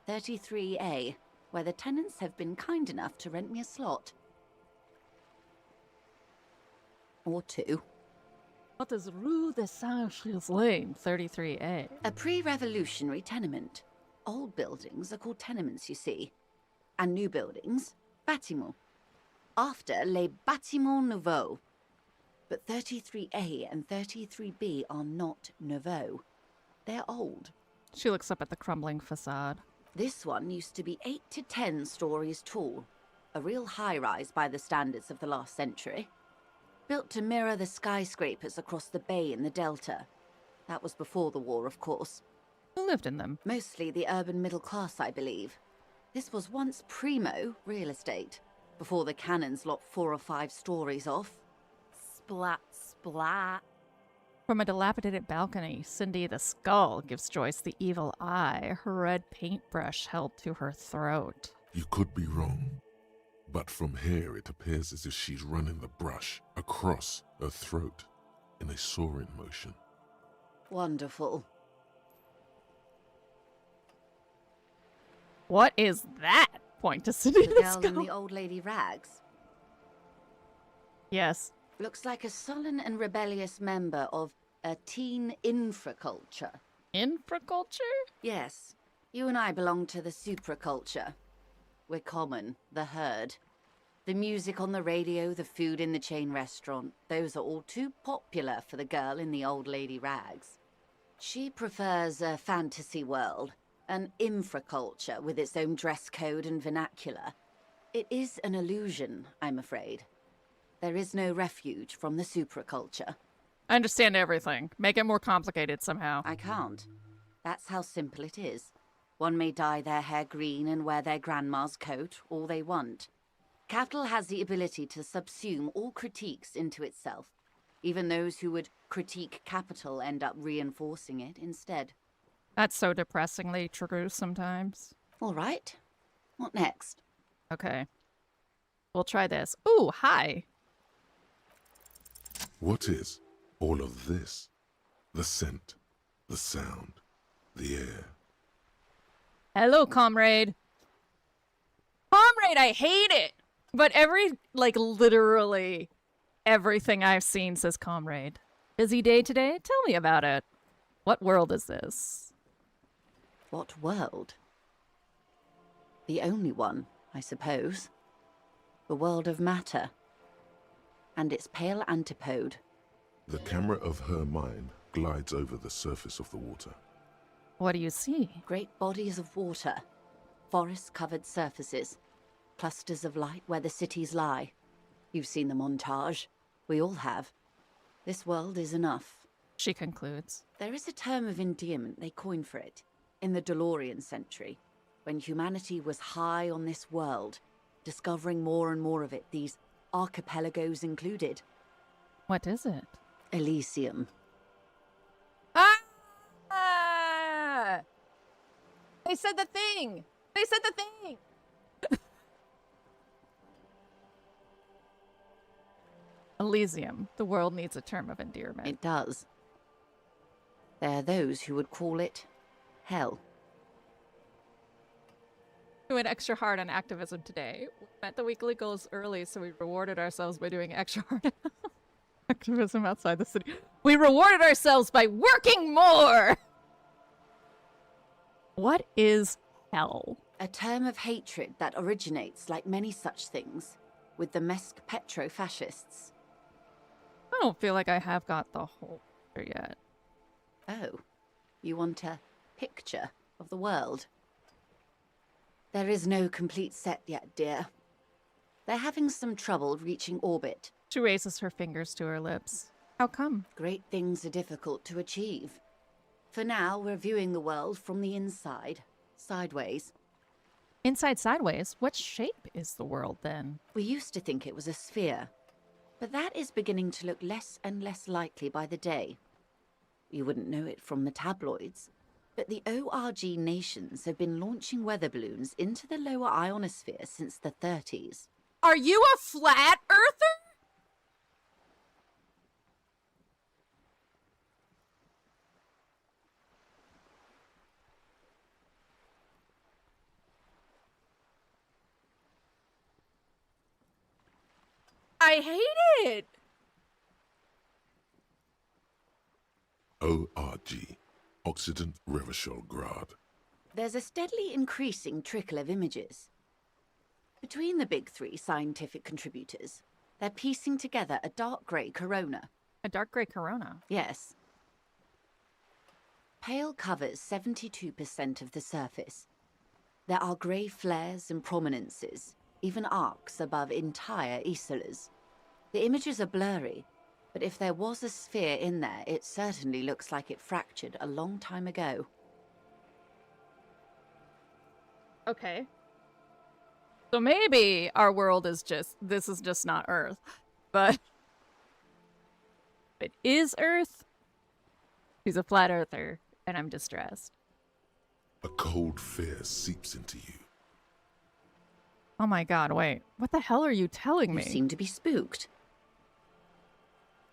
33A, where the tenants have been kind enough to rent me a slot. Or two. What is Rue de Saint-Ghislain, 33A? A pre-revolutionary tenement. Old buildings are called tenements, you see. And new buildings, bâtiments. After, les bâtiments nouveaux. But 33A and 33B are not nouveaux. They're old. She looks up at the crumbling facade. This one used to be 8 to 10 stories tall. A real high-rise by the standards of the last century. Built to mirror the skyscrapers across the bay in the Delta. That was before the war, of course. Who lived in them? Mostly the urban middle class, I believe. This was once primo real estate, before the cannons lopped 4 or 5 stories off. Splat, splat. From a dilapidated balcony, Cindy the Skull gives Joyce the evil eye, her red paintbrush held to her throat. You could be wrong, but from here it appears as if she's running the brush across her throat in a soaring motion. Wonderful. What is that? Point to Cindy The the girl in Skull. the old lady rags. Yes. Looks like a sullen and rebellious member of a teen infraculture. Infraculture? Yes, you and I belong to the supraculture. We're common, the herd. The music on the radio, the food in the chain restaurant, those are all too popular for the girl in the old lady rags. She prefers a fantasy world, an infraculture with its own dress code and vernacular. It is an illusion, I'm afraid. There is no refuge from the supraculture. I understand everything. Make it more complicated somehow. I can't. That's how simple it is. One may dye their hair green and wear their grandma's coat, all they want. Capital has the ability to subsume all critiques into itself. Even those who would critique capital end up reinforcing it instead. That's so depressingly true sometimes. All right. What next? Okay. We'll try this. Ooh, hi. What is all of this? The scent, the sound, the air. Hello, comrade. Comrade, I hate it. But literally everything I've seen says comrade. Busy day today? Tell me about it. What world is this? What world? The only one, I suppose. The world of matter. And its pale antipode. The camera of her mind glides over the surface of the water. What do you see? Great bodies of water. Forest-covered surfaces. Clusters of light where the cities lie. You've seen the montage. We all have. This world is enough. She concludes. There is a term of endearment they coined for it. In the DeLorean century. When humanity was high on this world. Discovering more and more of it, these archipelagos included. What is it? ELYSIUM. Ah! They said the thing! They said the thing! Elysium. The world needs a term of endearment. It does. There are those who would call it hell. We went extra hard on activism today. We met the weekly goals early, so we rewarded ourselves by doing extra hard activism outside the city. We rewarded ourselves by working more! What is hell? A term of hatred that originates, like many such things, with the Mesk petro-fascists. don't feel like I have got the whole picture yet. Oh, you want a picture of the world? There is no complete set yet, dear. They're having some trouble reaching orbit. She raises her fingers to her lips. How come? Great things are difficult to achieve. For now, we're viewing the world from the inside, sideways. Inside sideways? What shape is the world then? We used to think it was a sphere, but that is beginning to look less and less likely by the day. You wouldn't know it from the tabloids, but the ORG nations have been launching weather balloons into the lower ionosphere since the 30s. Are you a flat earther? I hate it! ORG, Occident Revachol Grad. There's a steadily increasing trickle of images. Between the big three scientific contributors, they're piecing together a dark grey corona. A dark grey corona? Yes. Pale covers 72% of the surface. There are grey flares and prominences, even arcs above entire isolas. The images are blurry, but if there was a sphere in there, it certainly looks like it fractured a long time ago. Okay. So maybe our world is just, this is just not Earth. But if it is Earth, she's a flat earther, and I'm distressed. A cold fear seeps into you. Oh my god, wait. What the hell are you telling me? You seem to be spooked.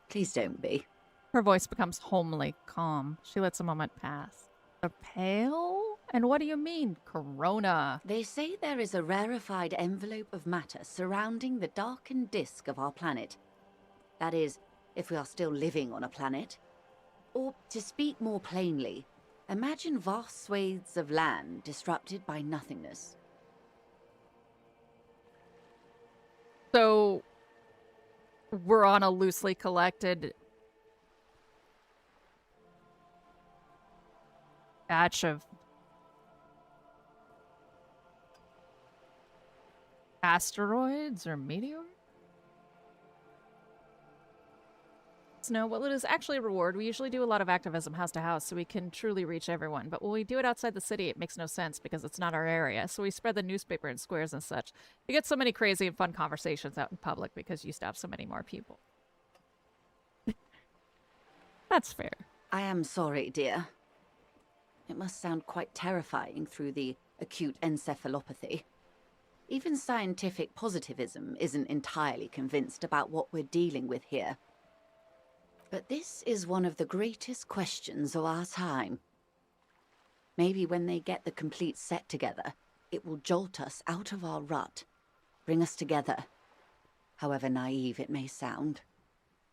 Please don't be. Her voice becomes homely, calm. She lets a moment pass. A pale? And what do you mean, corona? They say there is a rarefied envelope of matter surrounding the darkened disk of our planet. That is, if we are still living on a planet. Or, to speak more plainly, imagine vast swathes of land disrupted by nothingness. So, we're on a loosely collected batch of asteroids or meteors? No, well, it is actually a reward. We usually do a lot of activism house to house so we can truly reach everyone. But when we do it outside the city, it makes no sense because it's not our area. So we spread the newspaper in squares and such. We get so many crazy and fun conversations out in public because you stop so many more people. That's fair. I am sorry, dear. It must sound quite terrifying through the acute encephalopathy. Even scientific positivism isn't entirely convinced about what we're dealing with here. But this is one of the greatest questions of our time. Maybe when they get the complete set together, it will jolt us out of our rut, bring us together, however naive it may sound.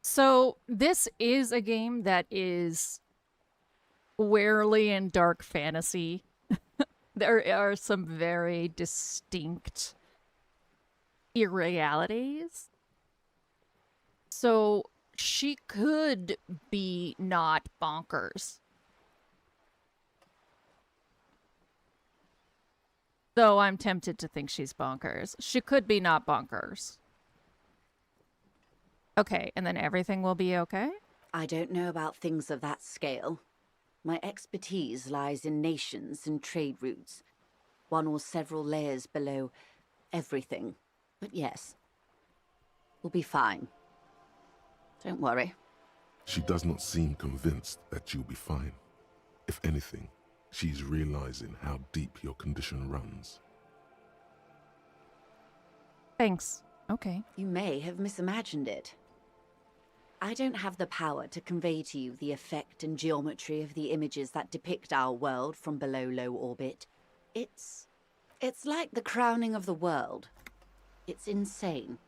So this is a game that is squarely in dark fantasy. There are some very distinct irrealities. So she could be not bonkers. Though I'm tempted to think she's bonkers. She could be not bonkers. Okay, and then everything will be okay? I don't know about things of that scale. My expertise lies in nations and trade routes, one or several layers below everything. But yes, we'll be fine. Don't worry. She does not seem convinced that you'll be fine. If anything, she's realizing how deep your condition runs. Thanks. Okay. You may have misimagined it. I don't have the power to convey to you the effect and geometry of the images that depict our world from below low orbit. It's like the crowning of the world. It's insane.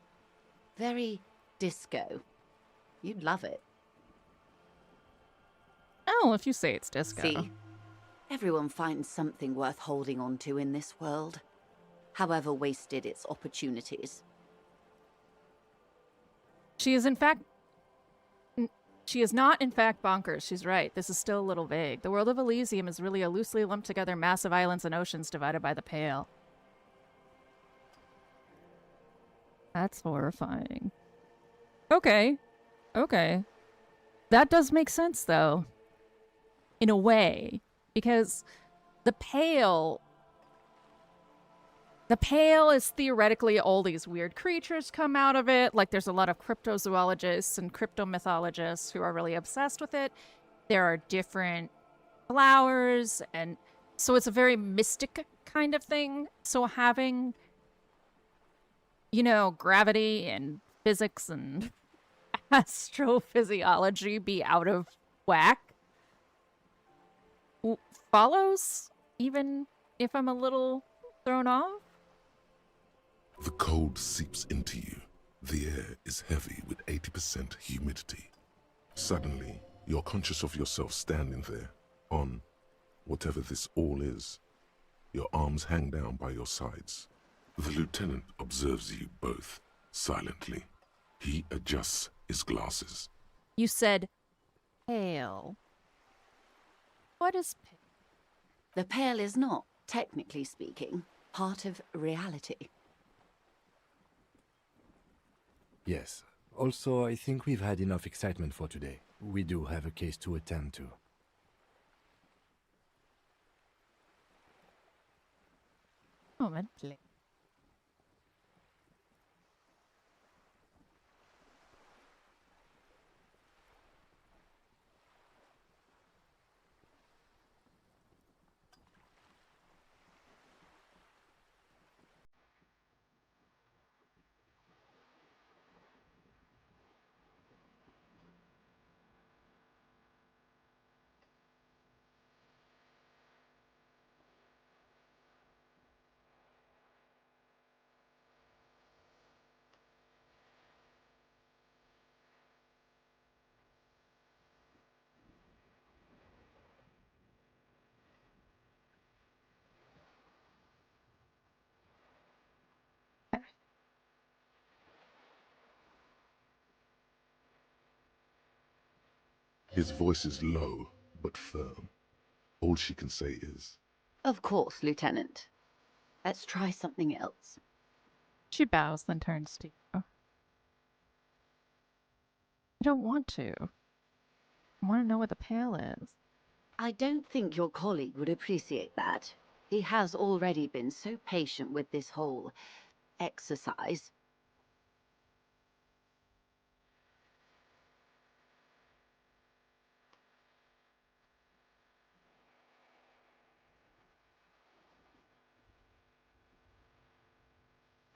Very disco. You'd love it. Oh, if you say it's disco. See? Everyone finds something worth holding on to in this world, however wasted its opportunities. She is, in fact, She is not, in fact, bonkers. She's right. This is still a little vague. The world of Elysium is really a loosely lumped together mass of islands and oceans divided by the Pale. That's horrifying. Okay. Okay. That does make sense, though. In a way. Because the Pale... The Pale is theoretically all these weird creatures come out of it. Like, there's a lot of cryptozoologists and cryptomythologists who are really obsessed with it. There are different flowers, and so it's a very mystic kind of thing. So having, you know, gravity and physics and astrophysiology be out of whack follows, even if I'm a little thrown off. The cold seeps into you. The air is heavy with 80% humidity. Suddenly, you're conscious of yourself standing there, on whatever this all is. Your arms hang down by your sides. The lieutenant observes you both, silently. He adjusts his glasses. You said pale. What is pale? The Pale is not, technically speaking, part of reality. Yes. Also, I think we've had enough excitement for today. We do have a case to attend to. Moment, please. His voice is low, but firm. All she can say is, Of course, Lieutenant. Let's try something else. She bows, then turns to you. I don't want to. I want to know what the Pale is. I don't think your colleague would appreciate that. He has already been so patient with this whole exercise.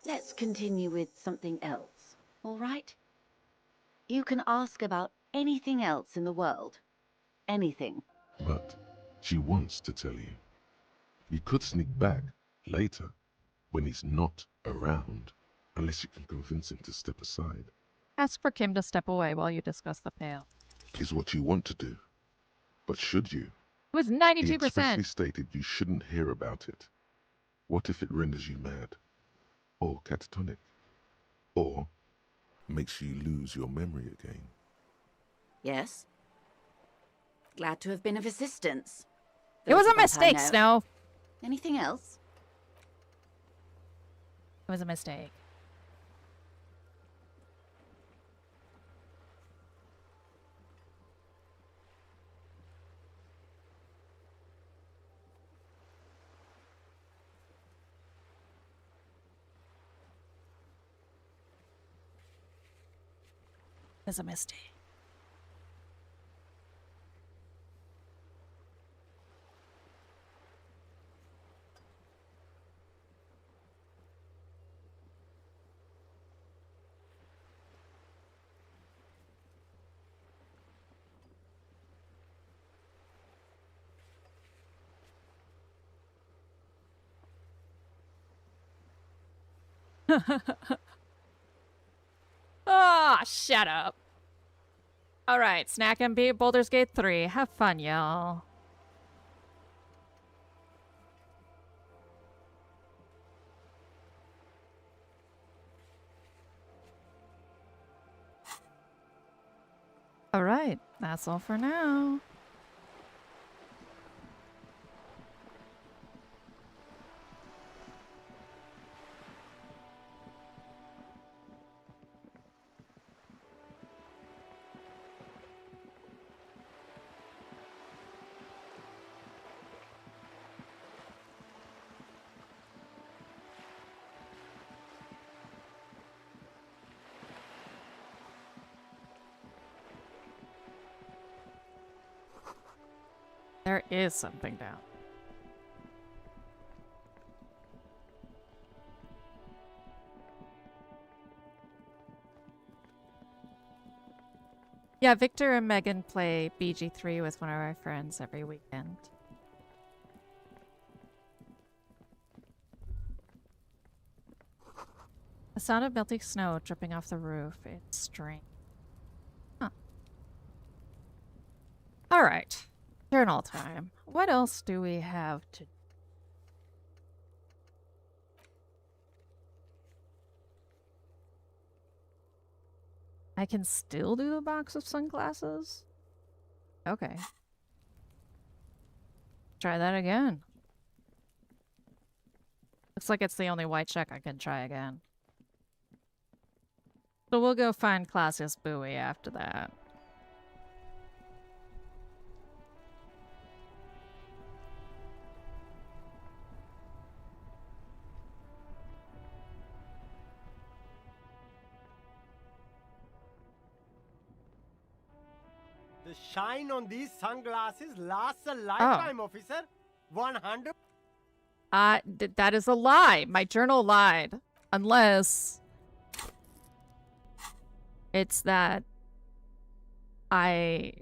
Let's continue with something else, all right? You can ask about anything else in the world. Anything. but she wants to tell you. You could sneak back later, when he's not around, unless you can convince him to step aside. Ask for Kim to step away while you discuss the Pale. Is what you want to do. But should you? It was He 92%. expressly stated you shouldn't hear about it. What if it renders you mad? Or catatonic? Or makes you lose your memory again? Yes? Glad to have been of assistance. It was Those a of us I mistake, know. Snow. Anything else? It was a mistake. It was a mistake. Ah, shut up. Alright, Snack and Beat, Baldur's Gate 3. Have fun, y'all. All right, that's all for now. There is something down. Yeah, Victor and Megan play BG3 with one of our friends every weekend. The sound of melting snow dripping off the roof. It's strange. Huh. Alright. Journal time. What else do we have to... I can still do the box of sunglasses? Okay. Try that again. Looks like it's the only white check I can try again. So we'll go find Clausius Bowie after that. The shine on these sunglasses lasts a lifetime, officer. 100. That is a lie. My journal lied. Unless it's that I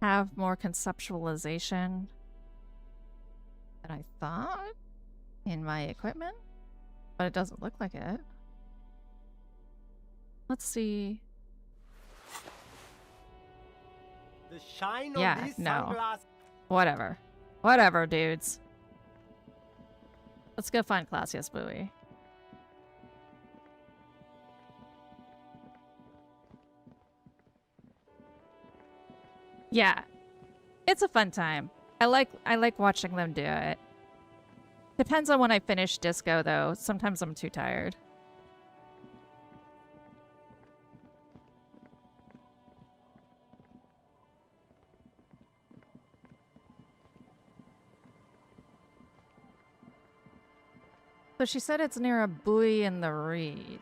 have more conceptualization than I thought in my equipment, but it doesn't look like it. Let's see. The shine on Yeah, these no. sunglasses. Whatever. Whatever, dudes. Let's go find Clausius Bowie. Yeah. It's a fun time. I like watching them do it. Depends on when I finish disco though. Sometimes I'm too tired. So she said it's near a buoy in the reed.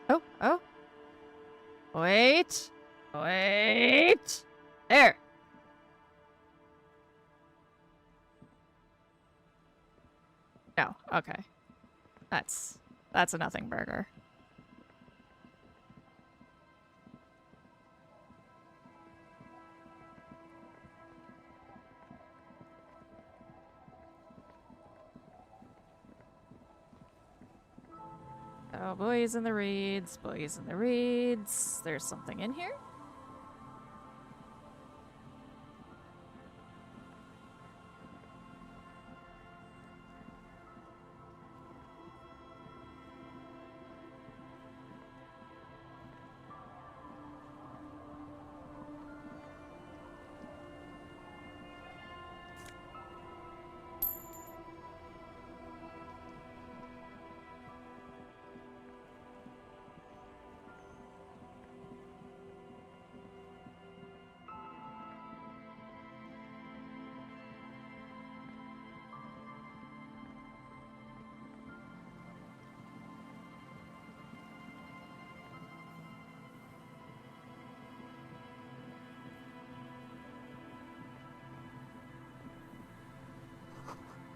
Oh, oh. Wait. Wait. There. No, okay. That's a nothing burger. Oh, boys in the reeds, boys in the reeds. There's something in here?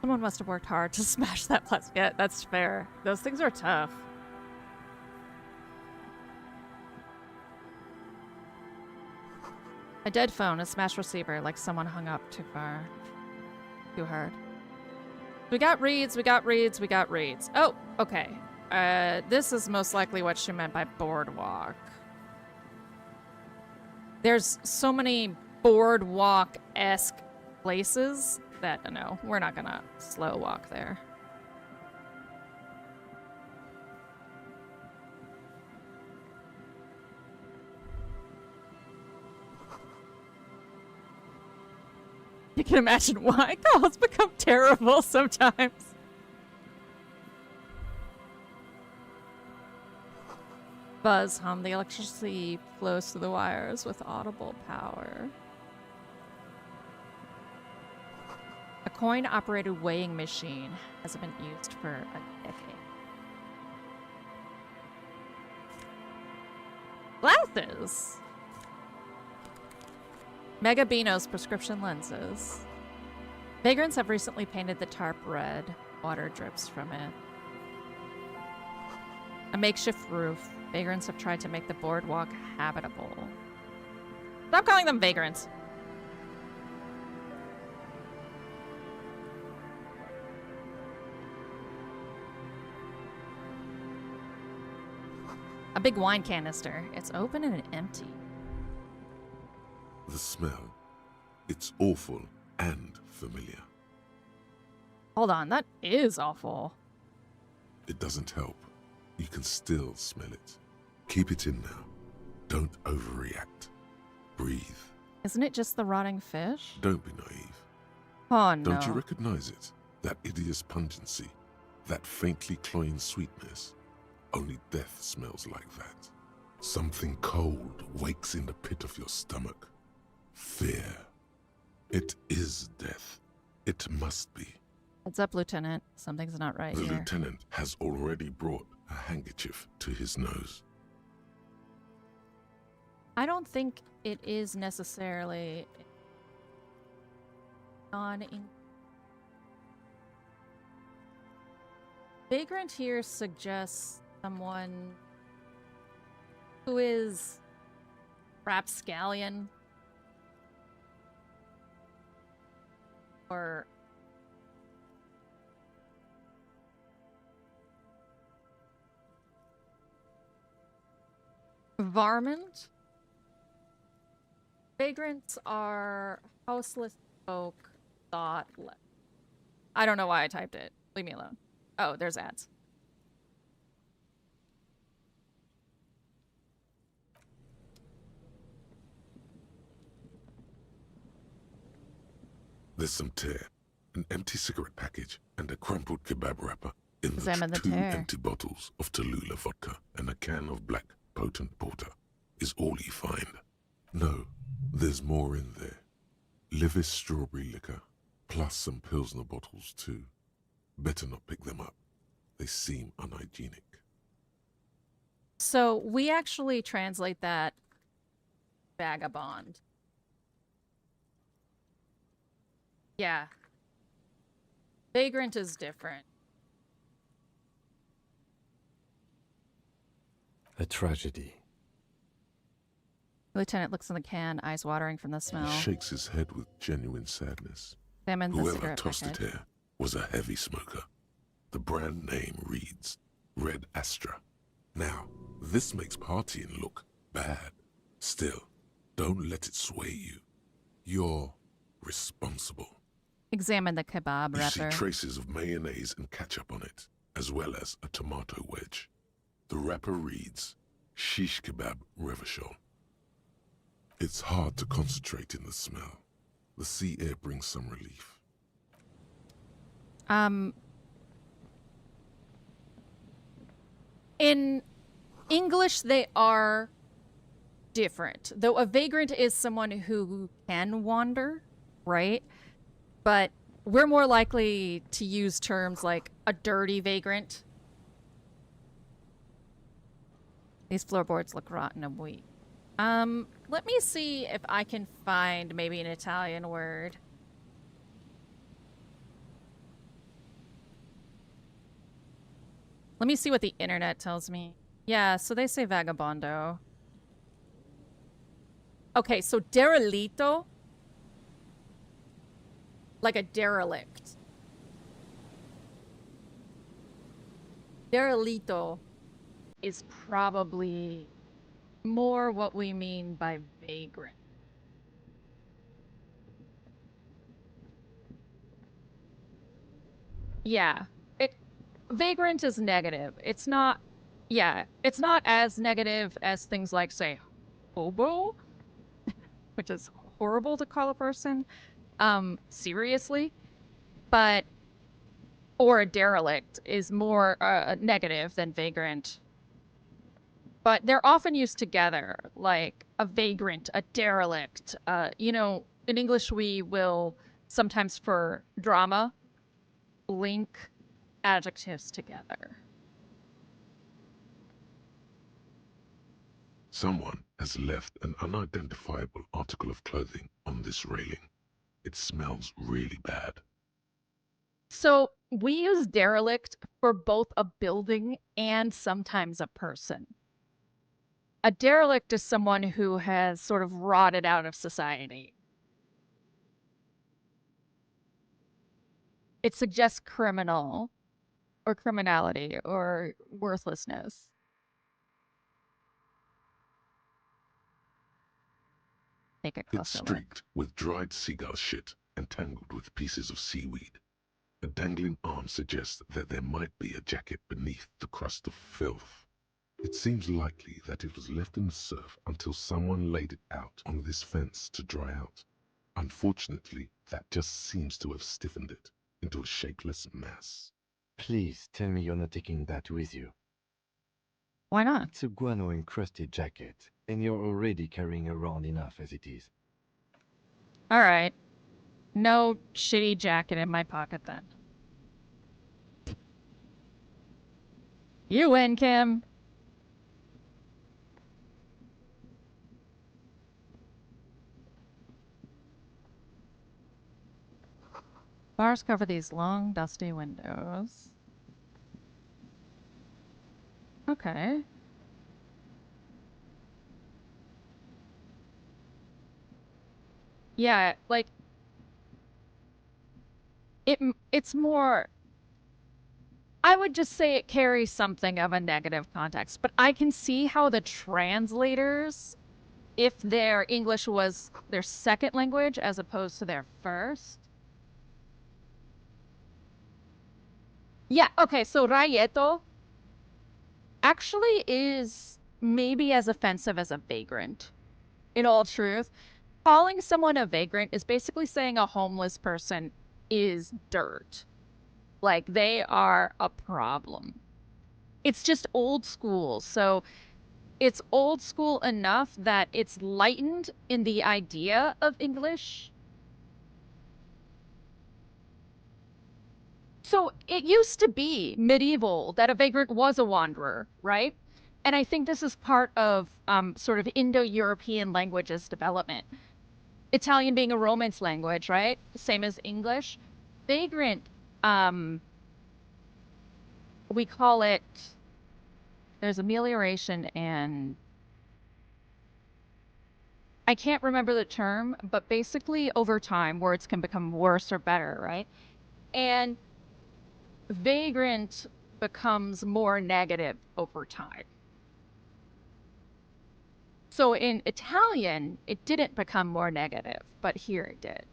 Someone must have worked hard to smash that plastic. Yeah, that's fair. Those things are tough. A dead phone, a smashed receiver, like someone hung up too far. Too hard. We got reeds, we got reeds, we got reeds. Oh, okay. This is most likely what she meant by boardwalk. There's so many boardwalk-esque places that, no, we're not gonna slow walk there. I can imagine why calls become terrible sometimes. Buzz hum. The electricity flows through the wires with audible power. A coin-operated weighing machine has been used for a decade. Glasses! Mega Beano's prescription lenses. Vagrants have recently painted the tarp red. Water drips from it. A makeshift roof. Vagrants have tried to make the boardwalk habitable. Stop calling them vagrants. A big wine canister. It's open and empty. The smell. It's awful and familiar. Hold on, that is awful. It doesn't help. You can still smell it. Keep it in now. Don't overreact. Breathe. Isn't it just the rotting fish? Don't be naive. Oh no. Don't you recognize it? That hideous pungency. That faintly cloying sweetness. Only death smells like that. Something cold wakes in the pit of your stomach. Fear. It is death. It must be. Heads up, Lieutenant. Something's not right The here. lieutenant has already brought a handkerchief to his nose. I don't think it is necessarily non-in. Vagrant here suggests someone who is rapscallion or varmint. Vagrants are houseless folk, thoughtless. I don't know why I typed it. Leave me alone. Oh, there's ads. There's some tear, an empty cigarette package, and a crumpled kebab wrapper in Examine the two tear. empty bottles of Tallulah vodka and a can of black potent porter is all you find. No, there's more in there. Livis strawberry liquor, plus some Pilsner bottles too. Better not pick them up. They seem unhygienic. So we actually translate that vagabond. Yeah. Vagrant is different. A tragedy. Lieutenant looks in the can, eyes watering from the smell. He shakes his head with genuine sadness. Examine the Whoever cigarette tossed packet. it here was a heavy smoker. The brand name reads Red Astra. Now, this makes partying look bad. Still, don't let it sway you. You're responsible. Examine the kebab You see wrapper. traces of mayonnaise and ketchup on it, as well as a tomato wedge. The wrapper reads Shish Kebab Revachol. It's hard to concentrate in the smell. The sea air brings some relief. In English, they are different. Though a vagrant is someone who can wander, right? But we're more likely to use terms like a dirty vagrant. These floorboards look rotten and weak. Let me see if I can find maybe an Italian word. Let me see what the internet tells me. Yeah, so they say vagabondo. Okay, so derelito, like a derelict. Derelito is probably more what we mean by vagrant. Yeah, vagrant is negative. It's not, yeah, it's not as negative as things like, say, hobo, which is horrible to call a person. seriously, but or a derelict is more negative than vagrant. But they're often used together, like a vagrant, a derelict. In English, we will sometimes for drama link adjectives together. Someone has left an unidentifiable article of clothing on this railing. It smells really bad. So we use derelict for both a building and sometimes a person. A derelict is someone who has sort of rotted out of society. It suggests criminal or criminality or worthlessness. Take a It's closer look. streaked with dried seagull shit and tangled with pieces of seaweed. A dangling arm suggests that there might be a jacket beneath the crust of filth. It seems likely that it was left in the surf until someone laid it out on this fence to dry out. Unfortunately, that just seems to have stiffened it into a shapeless mass. Please tell me you're not taking that with you. Why not? It's a guano-encrusted jacket, and you're already carrying around enough as it is. All right. No shitty jacket in my pocket then. You win, Kim. Bars cover these long, dusty windows. Okay. Yeah, like it's more, I would just say it carries something of a negative context, but I can see how the translators, if their English was their second language as opposed to their first. Yeah, okay, so rayeto actually is maybe as offensive as a vagrant. In all truth, calling someone a vagrant is basically saying a homeless person is dirt. Like they are a problem. It's just old school. So it's old school enough that it's lightened in the idea of English. So it used to be medieval that a vagrant was a wanderer, right? And I think this is part of sort of Indo-European languages development. Italian being a Romance language, right? Same as English. Vagrant, we call it, there's amelioration and I can't remember the term, but basically over time words can become worse or better, right? And vagrant becomes more negative over time. So in Italian, it didn't become more negative, but here it did.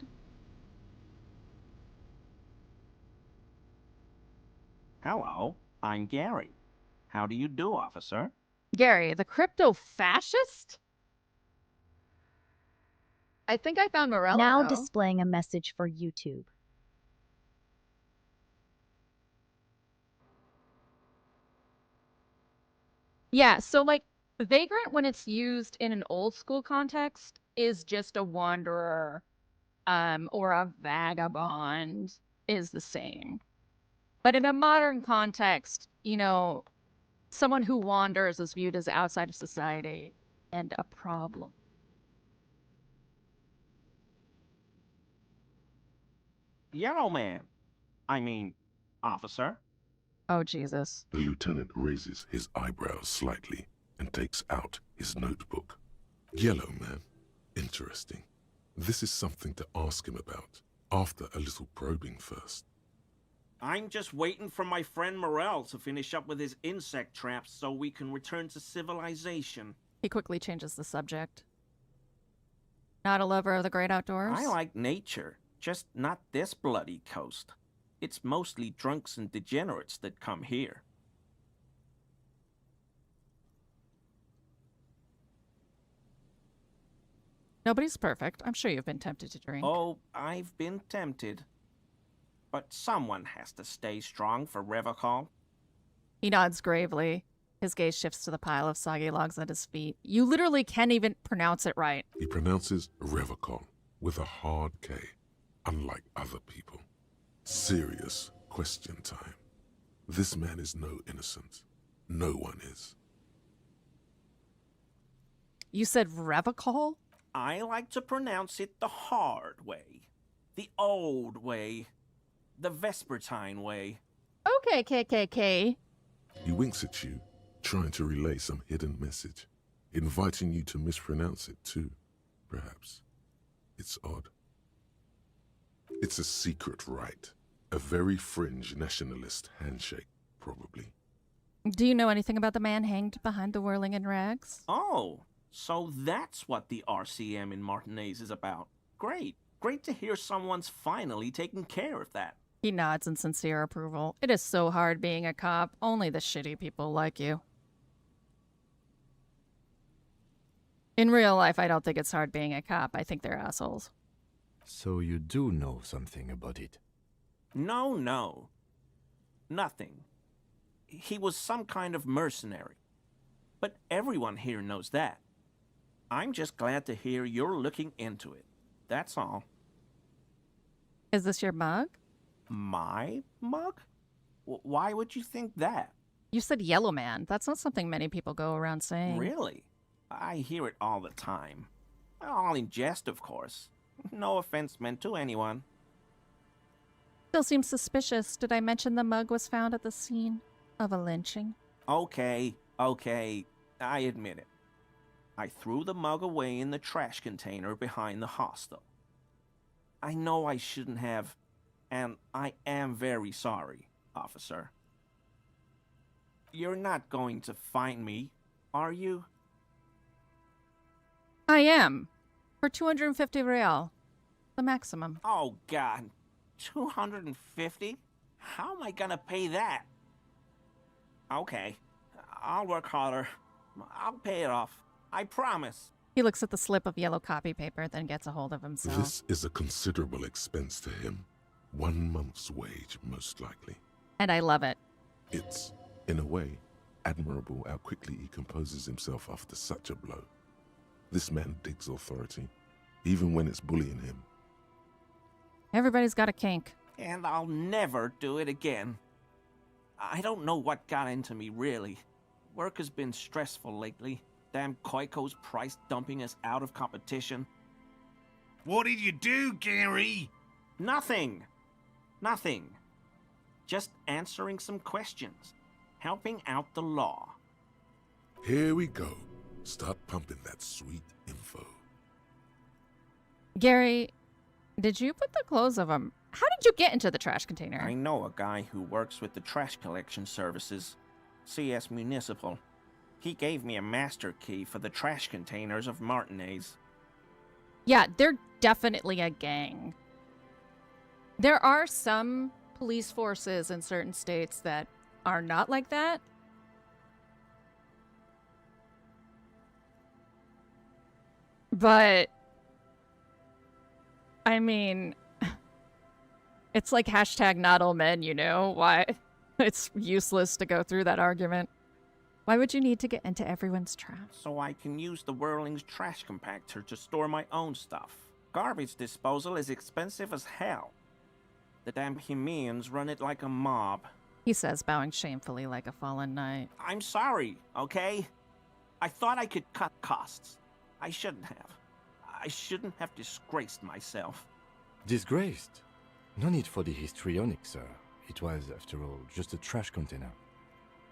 Hello, I'm Gary. How do you do, officer? Gary, the crypto fascist? I think I found Morello. Now though. displaying a message for YouTube. Yeah, so like vagrant when it's used in an old school context is just a wanderer or a vagabond is the same. But in a modern context, someone who wanders is viewed as outside of society and a problem. Yellow man. I mean, officer. Oh Jesus. The lieutenant raises his eyebrows slightly and takes out his notebook. Yellow man. Interesting. This is something to ask him about, after a little probing first. I'm just waiting for my friend Morel to finish up with his insect traps so we can return to civilization. He quickly changes the subject. Not a lover of the great outdoors? I like nature, just not this bloody coast. It's mostly drunks and degenerates that come here. Nobody's perfect. I'm sure you've been tempted to drink. Oh, I've been tempted. But someone has to stay strong for Revocol. He nods gravely. His gaze shifts to the pile of soggy logs at his feet. You literally can't even pronounce it right. He pronounces Revocol with a hard K, unlike other people. Serious question time. This man is no innocent. No one is. You said Revocol? I like to pronounce it the hard way. The old way. The Vespertine way. Okay, KKK. He winks at you, trying to relay some hidden message, inviting you to mispronounce it too, perhaps. It's odd. It's a secret rite. A very fringe nationalist handshake, probably. Do you know anything about the man hanged behind the whirling in rags? Oh, so that's what the RCM in Martinez is about. Great. Great to hear someone's finally taking care of that. He nods in sincere approval. It is so hard being a cop. Only the shitty people like you. In real life, I don't think it's hard being a cop. I think they're assholes. So you do know something about it? No. Nothing. He was some kind of mercenary. But everyone here knows that. I'm just glad to hear you're looking into it. That's all. Is this your mug? My mug? Why would you think that? You said yellow man. That's not something many people go around saying. Really? I hear it all the time. All in jest, of course. No offense meant to anyone. Still seems suspicious. Did I mention the mug was found at the scene of a lynching? Okay. I admit it. I threw the mug away in the trash container behind the hostel. I know I shouldn't have, and I am very sorry, officer. You're not going to find me, are you? I am. For 250 real. The maximum. Oh, God. 250? How am I gonna pay that? Okay. I'll work harder. I'll pay it off. I promise. He looks at the slip of yellow copy paper, then gets a hold of himself. This is a considerable expense to him. 1 month's wage, most likely. And I love it. It's, in a way, admirable how quickly he composes himself after such a blow. This man digs authority, even when it's bullying him. Everybody's got a kink. And I'll never do it again. I don't know what got into me, really. Work has been stressful lately. Damn Koiko's price dumping us out of competition. What did you do, Gary? Nothing. Just answering some questions. Helping out the law. Here we go. Start pumping that sweet info. Gary, did you put the clothes of him? How did you get into the trash container? I know a guy who works with the trash collection services. CS Municipal. He gave me a master key for the trash containers of Martinez. Yeah, they're definitely a gang. There are some police forces in certain states that are not like that. But, I mean, it's like hashtag not all men, you know? Why? It's useless to go through that argument. Why would you need to get into everyone's trash? So I can use the Whirling's trash compactor to store my own stuff. Garbage disposal is expensive as hell. The damn Hemians run it like a mob. He says, bowing shamefully like a fallen knight. I'm sorry, okay? I thought I could cut costs. I shouldn't have. I shouldn't have disgraced myself. Disgraced? No need for the histrionic, sir. It was, after all, just a trash container.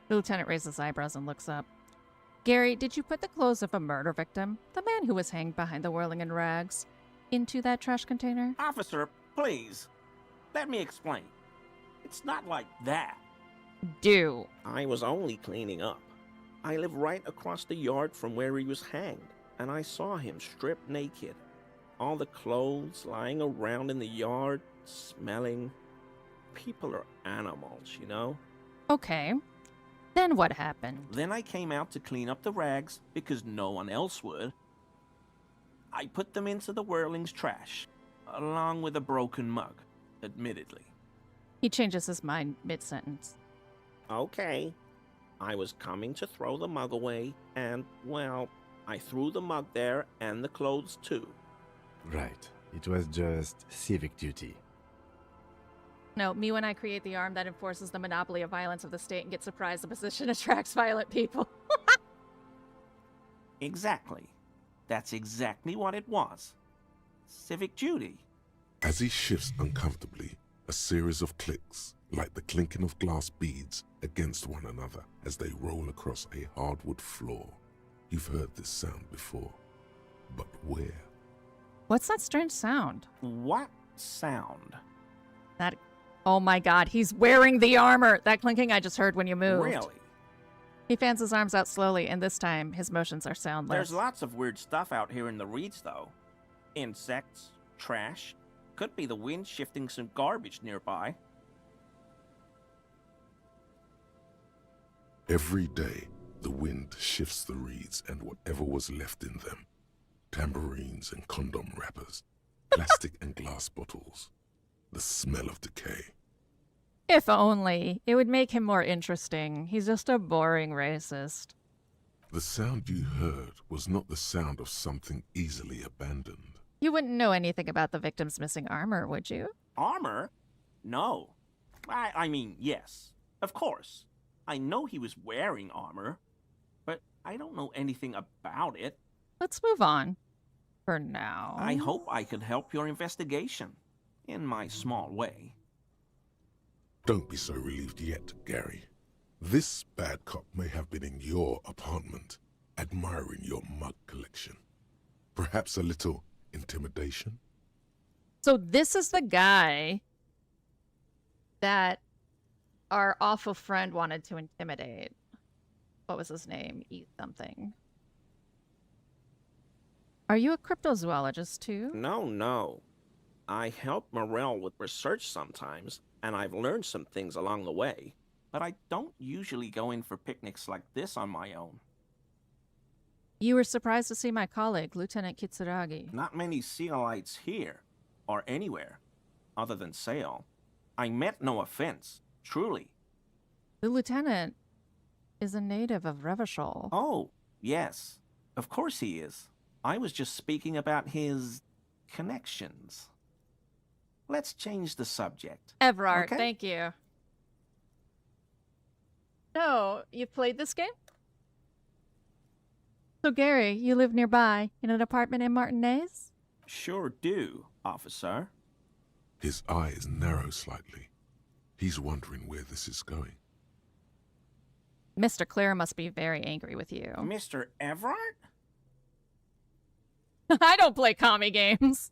The lieutenant raises his eyebrows and looks up. Gary, did you put the clothes of a murder victim, the man who was hanged behind the whirling in rags, into that trash container? Officer, please. Let me explain. It's not like that. Do. I was only cleaning up. I live right across the yard from where he was hanged, and I saw him stripped naked. All the clothes lying around in the yard, smelling. People are animals, you know? Okay. Then what happened? Then I came out to clean up the rags because no one else would. I put them into the whirling's trash, along with a broken mug, admittedly. He changes his mind mid-sentence. Okay. I was coming to throw the mug away, and, well, I threw the mug there and the clothes too. Right. It was just civic duty. No, me when I create the arm that enforces the monopoly of violence of the state and get surprised the position attracts violent people. Exactly. That's exactly what it was. Civic duty. As he shifts uncomfortably, a series of clicks, like the clinking of glass beads against one another as they roll across a hardwood floor. You've heard this sound before, but where? What's that strange sound? What sound? That... Oh my god, he's wearing the armor! That clinking I just heard when you moved. Really? He fans his arms out slowly, and this time, his motions are soundless. There's lots of weird stuff out here in the reeds, though. Insects, trash. Could be the wind shifting some garbage nearby. Every day, the wind shifts the reeds and whatever was left in them. Tambourines and condom wrappers, plastic and glass bottles, the smell of decay. If only. It would make him more interesting. He's just a boring racist. The sound you heard was not the sound of something easily abandoned. You wouldn't know anything about the victim's missing armor, would you? Armor? No. I mean, yes. Of course. I know he was wearing armor, but I don't know anything about it. Let's move on. For now. I hope I could help your investigation, in my small way. Don't be so relieved yet, Gary. This bad cop may have been in your apartment, admiring your mug collection. Perhaps a little intimidation? So this is the guy that our awful friend wanted to intimidate. What was his name? Eat something. Are you a cryptozoologist too? No. I help Morel with research sometimes, and I've learned some things along the way. But I don't usually go in for picnics like this on my own. You were surprised to see my colleague, Lieutenant Kitsuragi. Not many Sealites here, or anywhere, other than Sale. I meant no offense, truly. The lieutenant is a native of Revachol. Oh, yes. Of course he is. I was just speaking about his connections. Let's change the subject. Everard, okay? Thank you. No, you've played this game? So Gary, you live nearby, in an apartment in Martinez? Sure do, officer. His eyes narrow slightly. He's wondering where this is going. Mr. Clare must be very angry with you. Mr. Everard? I don't play commie games.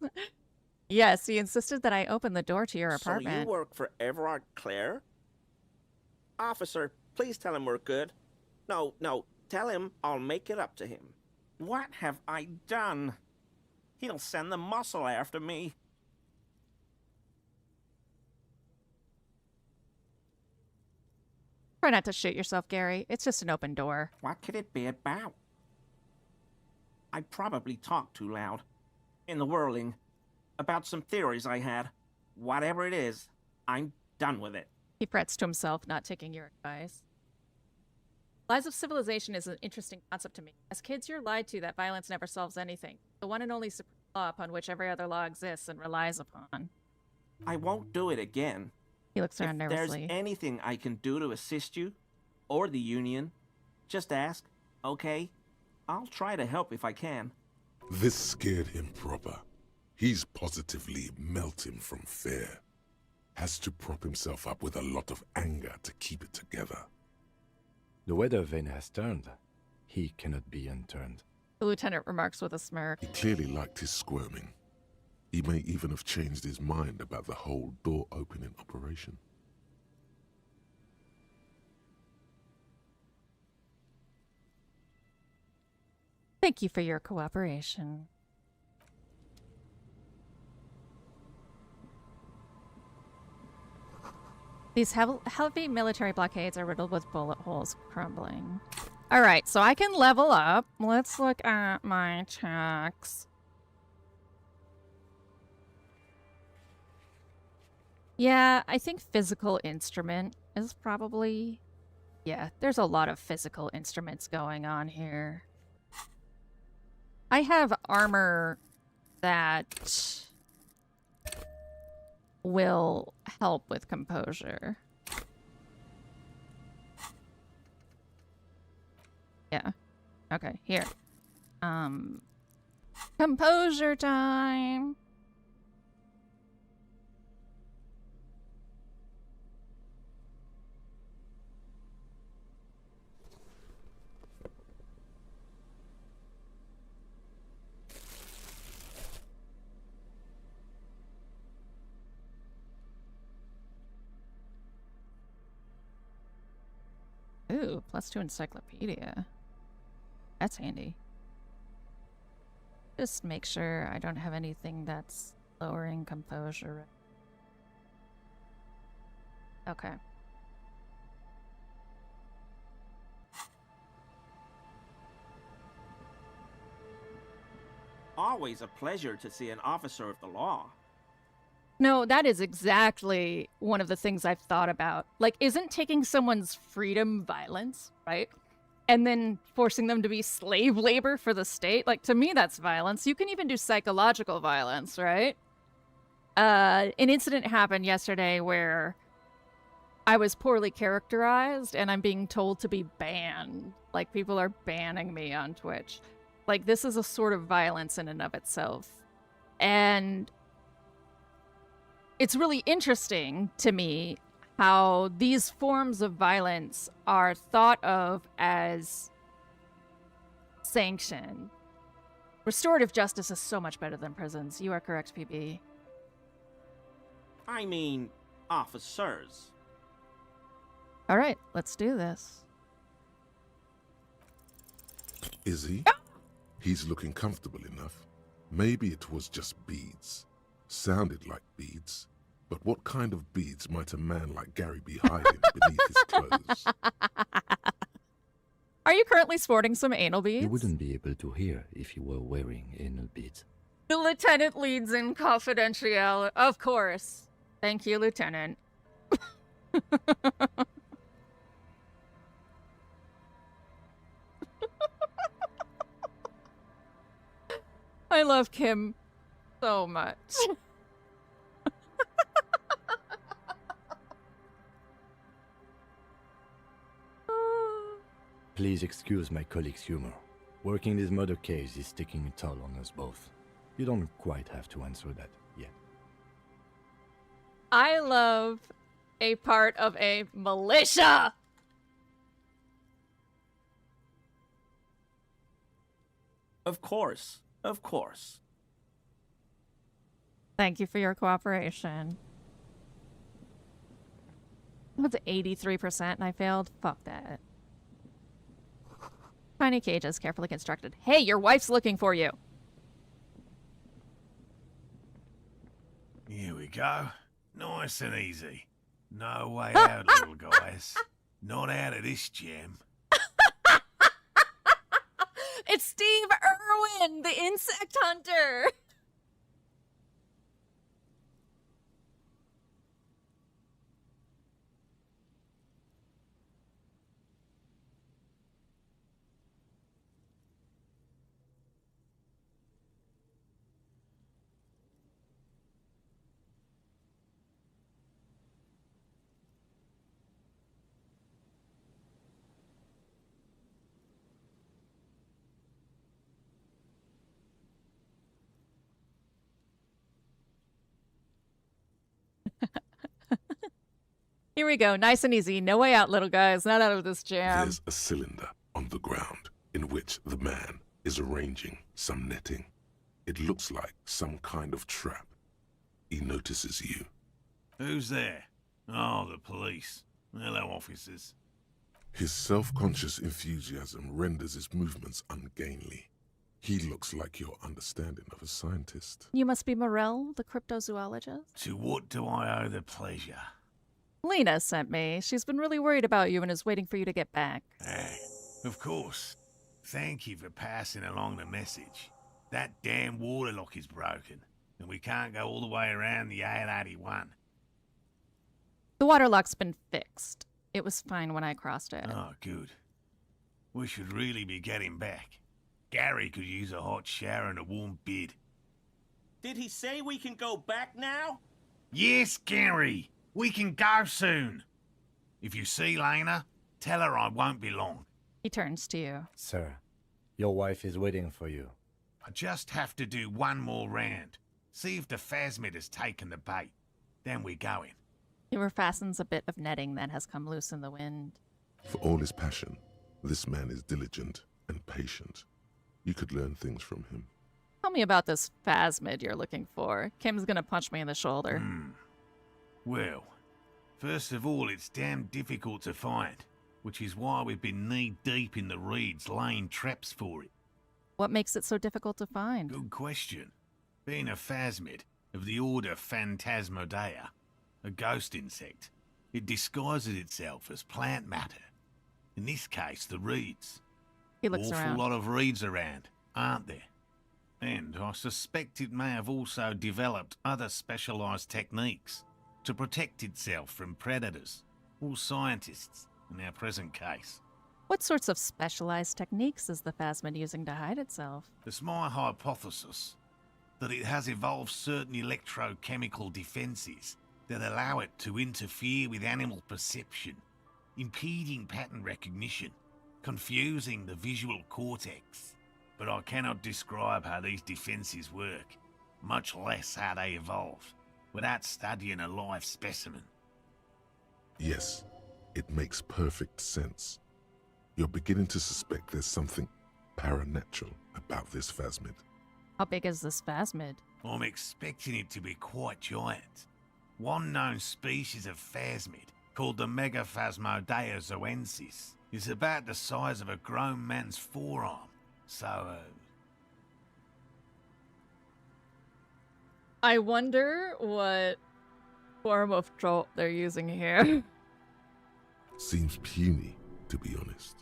Yes, he insisted that I open the door to your apartment. So you work for Everard Clare? Officer, please tell him we're good. No, tell him I'll make it up to him. What have I done? He'll send the muscle after me. Try not to shoot yourself, Gary. It's just an open door. What could it be about? I probably talked too loud. In the whirling. About some theories I had. Whatever it is, I'm done with it. He frets to himself, not taking your advice. Lies of civilization is an interesting concept to me. As kids, you're lied to that violence never solves anything. The one and only supreme law upon which every other law exists and relies upon. I won't do it again. He looks around If nervously. there's anything I can do to assist you, or the Union, just ask, okay? I'll try to help if I can. This scared him proper. He's positively melting from fear. Has to prop himself up with a lot of anger to keep it together. The weather vane has turned. He cannot be unturned. The lieutenant remarks with a smirk. He clearly liked his squirming. He may even have changed his mind about the whole door-opening operation. Thank you for your cooperation. These heavy military blockades are riddled with bullet holes crumbling. Alright, so I can level up. Let's look at my checks. Yeah, I think physical instrument is probably... Yeah, there's a lot of physical instruments going on here. I have armor that will help with composure. Yeah. Okay, here. Composure time. Ooh, +2 encyclopedia. That's handy. Just make sure I don't have anything that's lowering composure. Okay. Always a pleasure to see an officer of the law. No, that is exactly one of the things I've thought about. Like, isn't taking someone's freedom violence, right? And then forcing them to be slave labor for the state? Like, to me, that's violence. You can even do psychological violence, right? An incident happened yesterday where I was poorly characterized and I'm being told to be banned. Like, people are banning me on Twitch. Like, this is a sort of violence in and of itself. And it's really interesting to me how these forms of violence are thought of as sanctioned. Restorative justice is so much better than prisons. You are correct, PB. I mean, officers. All right, let's do this. Is he? He's looking comfortable enough. Maybe it was just beads. Sounded like beads. But what kind of beads might a man like Gary be hiding beneath his clothes? Are you currently sporting some anal beads? You wouldn't be able to hear if you were wearing anal beads. The lieutenant leads in confidentiality. Of course. Thank you, Lieutenant. I love Kim so much. Please excuse my colleague's humor. Working this murder case is taking a toll on us both. You don't quite have to answer that yet. I love a part of a militia. Of course. Of course. Thank you for your cooperation. What's 83% and I failed? Fuck that. Tiny cages, carefully constructed. Hey, your wife's looking for you. Here we go. Nice and easy. No way out, little guys. Not out of this jam. It's Steve Irwin, the insect hunter. Here we go, nice and easy. No way out, little guys. Not out of this jam. There's a cylinder on the ground in which the man is arranging some netting. It looks like some kind of trap. He notices you. Who's there? Oh, the police. Hello, officers. His self-conscious enthusiasm renders his movements ungainly. He looks like your understanding of a scientist. You must be Morel, the cryptozoologist? To what do I owe the pleasure? Lena sent me. She's been really worried about you and is waiting for you to get back. Of course. Thank you for passing along the message. That damn water lock is broken, and we can't go all the way around the 881. The waterlock's been fixed. It was fine when I crossed it. Oh, good. We should really be getting back. Gary could use a hot shower and a warm bed. Did he say we can go back now? Yes, Gary! We can go soon! If you see Lena, tell her I won't be long. He turns to you. Sir, your wife is waiting for you. I just have to do one more round. See if the phasmid has taken the bait. Then we're going. He refastens a bit of netting that has come loose in the wind. For all his passion, this man is diligent and patient. You could learn things from him. Tell me about this phasmid you're looking for. Kim's gonna punch me in the shoulder. Well, first of all, it's damn difficult to find, which is why we've been knee-deep in the reeds laying traps for it. What makes it so difficult to find? Good question. Being a phasmid of the order Phantasmodea, a ghost insect, it disguises itself as plant matter. In this case, the reeds. He looks Awful around. lot of reeds around, aren't there? And I suspect it may have also developed other specialised techniques to protect itself from predators, or scientists, in our present case. What sorts of specialized techniques is the phasmid using to hide itself? It's my hypothesis that it has evolved certain electrochemical defences that allow it to interfere with animal perception, impeding pattern recognition, confusing the visual cortex. But I cannot describe how these defences work, much less how they evolve, without studying a live specimen. Yes, it makes perfect sense. You're beginning to suspect there's something paranatural about this phasmid. How big is this phasmid? I'm expecting it to be quite giant. One known species of phasmid, called the Megaphasmodea zoensis, is about the size of a grown man's forearm. So, I wonder what form of troll they're using here. Seems puny, to be honest.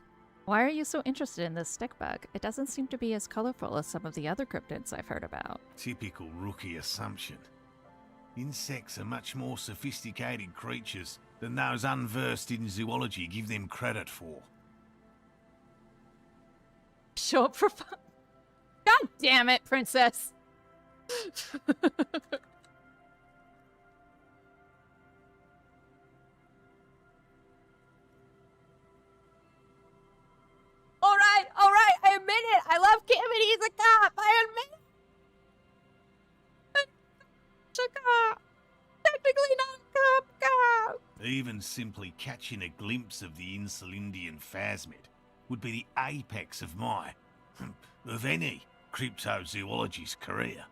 Why are you so interested in this stick bug? It doesn't seem to be as colorful as some of the other cryptids I've heard about. typical rookie assumption. Insects are much more sophisticated creatures than those unversed in zoology give them credit for. Show up for fun. God damn it, princess. All right, I admit it. I love Kim and he's a cop. I admit it. He's a cop. Technically not a cop. Even simply catching a glimpse of the Insulindian phasmid would be the apex of my, of any, cryptozoologist's career.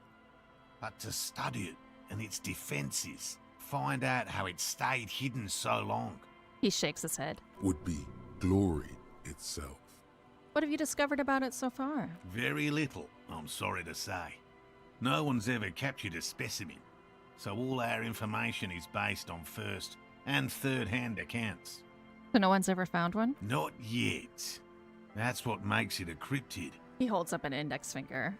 But to study it and its defences, find out how it stayed hidden so long. He shakes his head. Would be glory itself. What have you discovered about it so far? Very little, I'm sorry to say. No one's ever captured a specimen, so all our information is based on first and third-hand accounts. So no one's ever found one? Not yet. That's what makes it a cryptid. He holds up an index finger.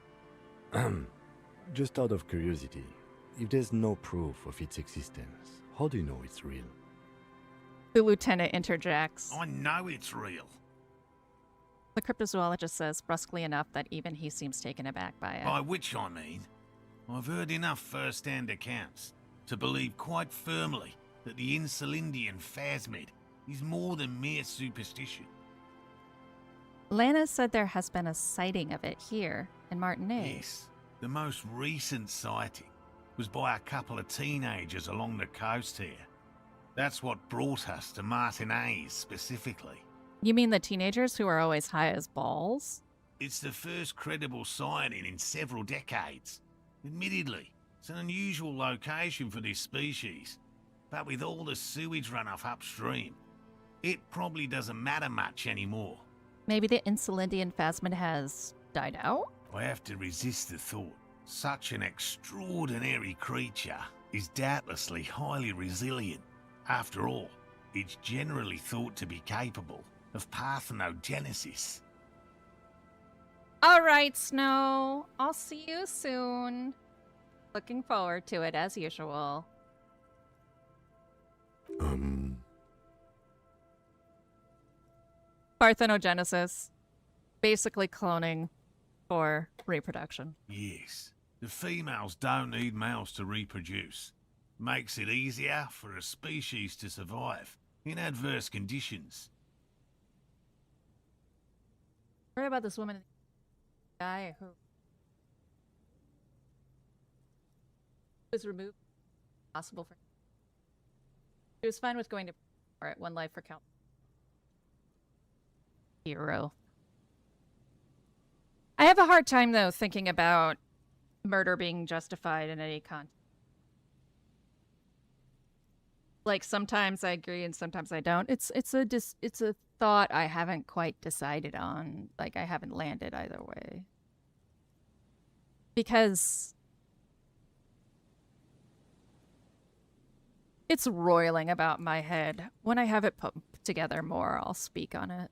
Just out of curiosity, if there's no proof of its existence, how do you know it's real? The lieutenant interjects. I know it's real. The cryptozoologist says brusquely enough that even he seems taken aback by it. By which I mean, I've heard enough first-hand accounts to believe quite firmly that the Insulindian phasmid is more than mere superstition. Lana said there has been a sighting of it here in Martinez. Yes, the most recent sighting was by a couple of teenagers along the coast here. That's what brought us to Martinez specifically. You mean the teenagers who are always high as balls? It's the first credible sighting in several decades. Admittedly, it's an unusual location for this species, but with all the sewage runoff upstream, it probably doesn't matter much anymore. Maybe the Insulindian phasmid has died out? I have to resist the thought. Such an extraordinary creature is doubtlessly highly resilient. After all, it's generally thought to be capable of parthenogenesis. All right, Snow. I'll see you soon. Looking forward to it as usual. Parthenogenesis. Basically cloning for reproduction. Yes. The females don't need males to reproduce. Makes it easier for a species to survive in adverse conditions. Worry about this woman guy who was removed possible for he was fine with going to alright, one life for count. Hero. I have a hard time though thinking about murder being justified in any context. Like sometimes I agree and sometimes I don't. It's a thought I haven't quite decided on. Like I haven't landed either way. Because it's roiling about my head. When I have it put together more, I'll speak on it.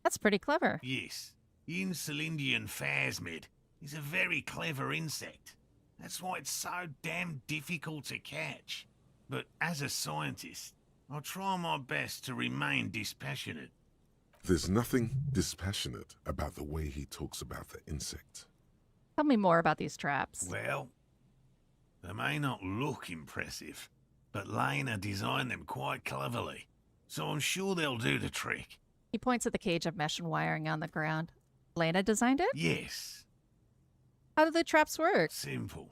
That's pretty clever. Yes. The Insulindian phasmid is a very clever insect. That's why it's so damn difficult to catch. But as a scientist, I'll try my best to remain dispassionate. There's nothing dispassionate about the way he talks about the insect. Tell me more about these traps. Well, they may not look impressive, but Lena designed them quite cleverly, so I'm sure they'll do the trick. He points at the cage of mesh and wiring on the ground. Lena designed it? Yes. How do the traps work? Simple.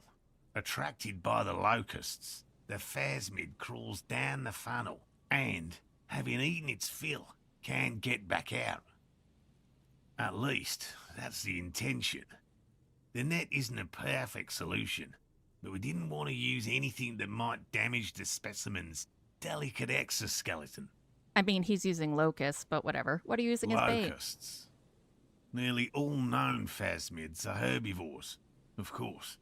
Attracted by the locusts, the phasmid crawls down the funnel and, having eaten its fill, can't get back out. At least, that's the intention. The net isn't a perfect solution, but we didn't want to use anything that might damage the specimen's delicate exoskeleton. I mean, he's using locusts, but whatever. What are you using as bait? Locusts. Nearly all known phasmids are herbivores, of course.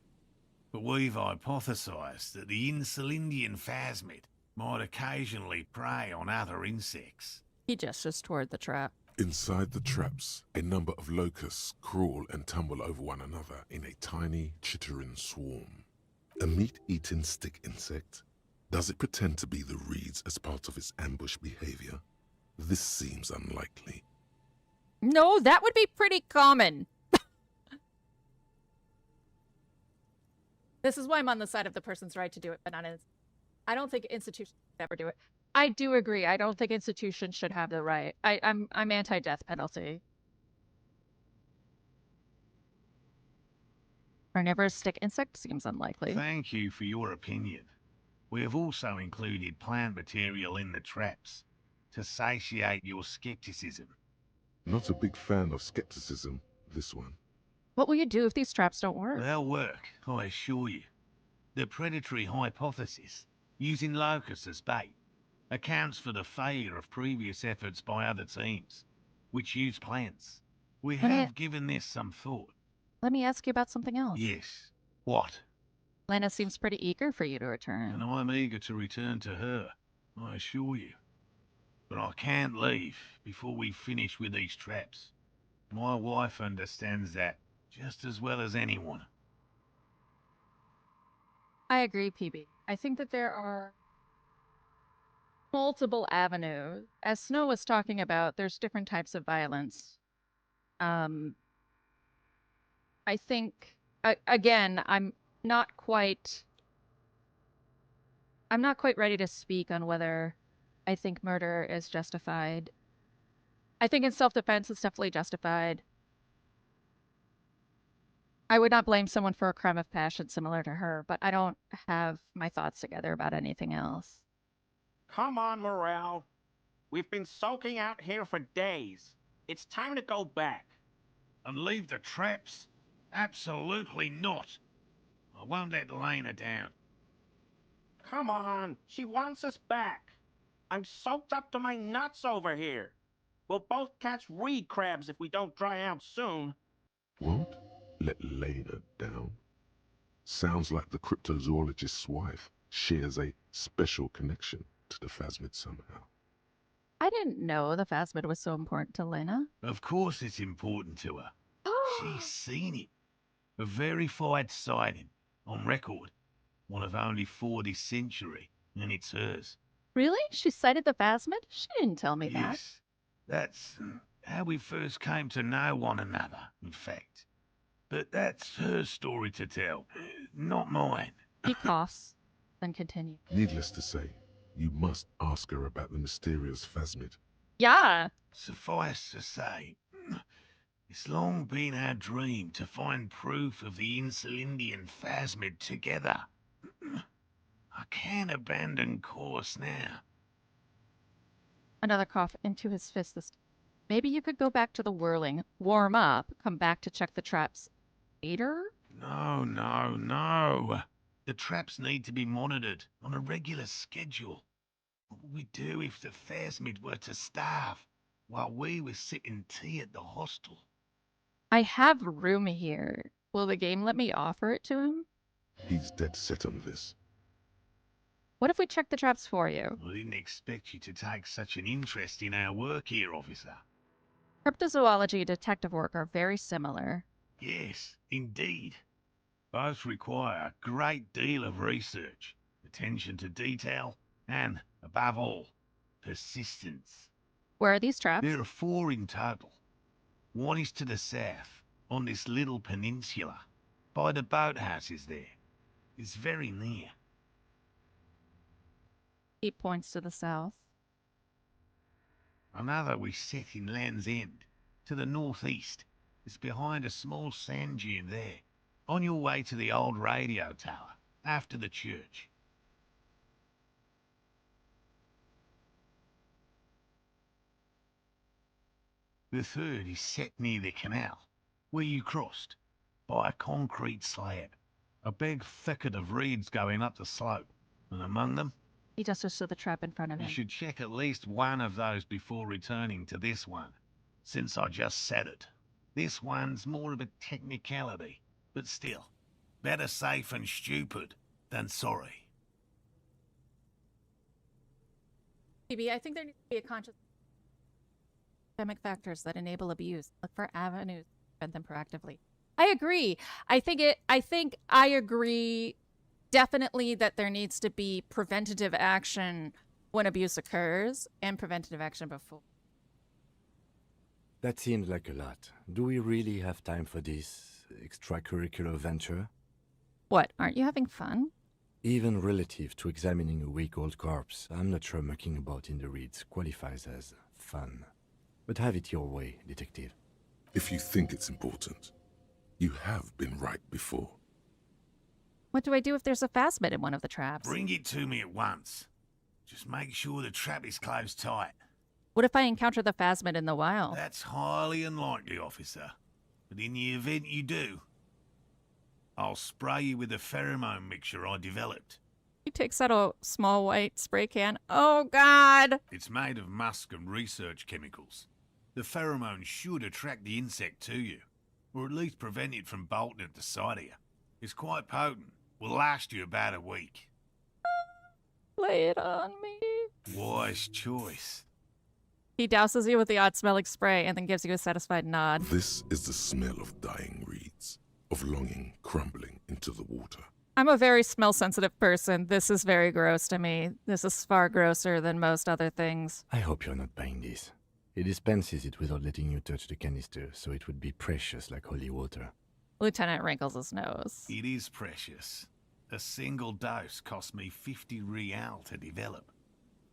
But we've hypothesized that the Insulindian phasmid might occasionally prey on other insects. He gestures toward the trap. Inside the traps, a number of locusts crawl and tumble over one another in a tiny, chittering swarm. A meat-eating stick insect? Does it pretend to be the reeds as part of its ambush behavior? This seems unlikely. No, that would be pretty common. This is why I'm on the side of the person's right to do it, but not his. I don't think institutions should ever do it. I do agree. I don't think institutions should have the right. I'm anti-death penalty. Carnivorous stick insect seems unlikely. Thank you for your opinion. We have also included plant material in the traps to satiate your skepticism. Not a big fan of skepticism, this one. What will you do if these traps don't work? They'll work, I assure you. The predatory hypothesis, using locusts as bait, accounts for the failure of previous efforts by other teams, which use plants. We have given this some thought. Let me ask you about something else. Yes. What? Lena seems pretty eager for you to return. And I'm eager to return to her, I assure you. But I can't leave before we finish with these traps. My wife understands that just as well as anyone. I agree, PB. I think that there are multiple avenues. As Snow was talking about, there's different types of violence. I think, again, I'm not quite ready to speak on whether I think murder is justified. I think in self-defense it's definitely justified. I would not blame someone for a crime of passion similar to her, but I don't have my thoughts together about anything else. Come on, Morale. We've been soaking out here for days. It's time to go back. And leave the traps? Absolutely not. I won't let Lena down. Come on, she wants us back. I'm soaked up to my nuts over here. We'll both catch reed crabs if we don't dry out soon. Won't let Lena down? Sounds like the cryptozoologist's wife shares a special connection to the phasmid somehow. I didn't know the phasmid was so important to Lena. Of course it's important to her. She's seen it. A verified sighting, on record. One of only 4 this century. and it's hers. Really? She cited the phasmid? She didn't tell me that. Yes, that's how we first came to know one another, in fact. But that's her story to tell, not mine. He coughs, then continues. Needless to say, you must ask her about the mysterious phasmid. Yeah. Suffice to say, it's long been our dream to find proof of the Insulindian phasmid together. I can't abandon course now. Another cough into his fist this time. Maybe you could go back to the whirling, warm up, come back to check the traps later? No. The traps need to be monitored on a regular schedule. What would we do if the phasmid were to starve while we were sipping tea at the hostel? I have room here. Will the game let me offer it to him? He's dead set on this. What if we check the traps for you? I didn't expect you to take such an interest in our work here, officer. Cryptozoology and detective work are very similar. Yes, indeed. Both require a great deal of research, attention to detail, and, above all, persistence. Where are these traps? There are 4 in total. One is to the south, on this little peninsula, by the boathouses there. It's very near. He points to the south. Another we set in Land's End, to the northeast. It's behind a small sand dune there, on your way to the old radio tower, after the church. The third is set near the canal, where you crossed, by a concrete slab. A big thicket of reeds going up the slope, and among them... He gestures to the trap in front of You him. should check at least one of those before returning to this one, since I just said it. This one's more of a technicality, but still, better safe and stupid than sorry. Phoebe, I think there needs to be a conscious systemic factors that enable abuse. Look for avenues to prevent them proactively. I agree. I agree definitely that there needs to be preventative action when abuse occurs and preventative action before. That seems like a lot. Do we really have time for this extracurricular venture? What, aren't you having fun? Even relative to examining a week-old corpse, I'm not sure mucking about in the reeds qualifies as fun. But have it your way, detective. If you think it's important, you have been right before. What do I do if there's a phasmid in one of the traps? Bring it to me at once. Just make sure the trap is closed tight. What if I encounter the phasmid in the wild? That's highly unlikely, officer. But in the event you do, I'll spray you with a pheromone mixture I developed. He takes out a small white spray can. Oh, God! It's made of musk and research chemicals. The pheromone should attract the insect to you, or at least prevent it from bolting at the sight of you. It's quite potent. Will last you about a week. Lay it on me. Wise choice. He douses you with the odd-smelling spray and then gives you a satisfied nod. This is the smell of dying reeds, of longing crumbling into the water. I'm a very smell-sensitive person. This is very gross to me. This is far grosser than most other things. I hope you're not buying this. He dispenses it without letting you touch the canister, so it would be precious like holy water. Lieutenant wrinkles his nose. It is precious. A single dose cost me 50 real to develop.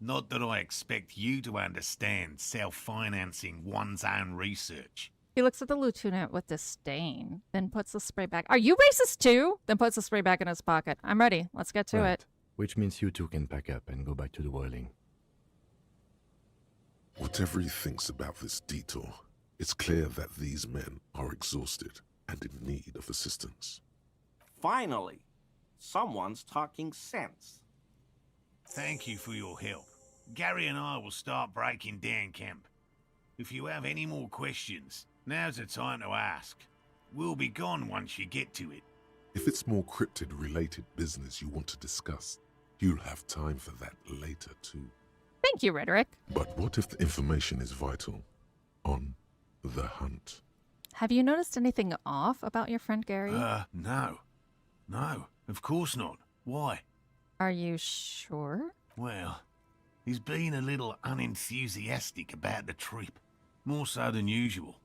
Not that I expect you to understand self-financing one's own research. He looks at the lieutenant with disdain, then puts the spray back. Are you racist too? Then puts the spray back in his pocket. I'm ready. Let's get to it. Which means you two can pack up and go back to the whirling. Whatever he thinks about this detour, it's clear that these men are exhausted and in need of assistance. Finally, someone's talking sense. Thank you for your help. Gary and I will start breaking down camp. If you have any more questions, now's the time to ask. We'll be gone once you get to it. If it's more cryptid-related business you want to discuss, you'll have time for that later too. Thank you, Rhetoric. But what if the information is vital? On the hunt. Have you noticed anything off about your friend Gary? No. No, of course not. Why? Are you sure? Well, he's been a little unenthusiastic about the trip. More so than usual.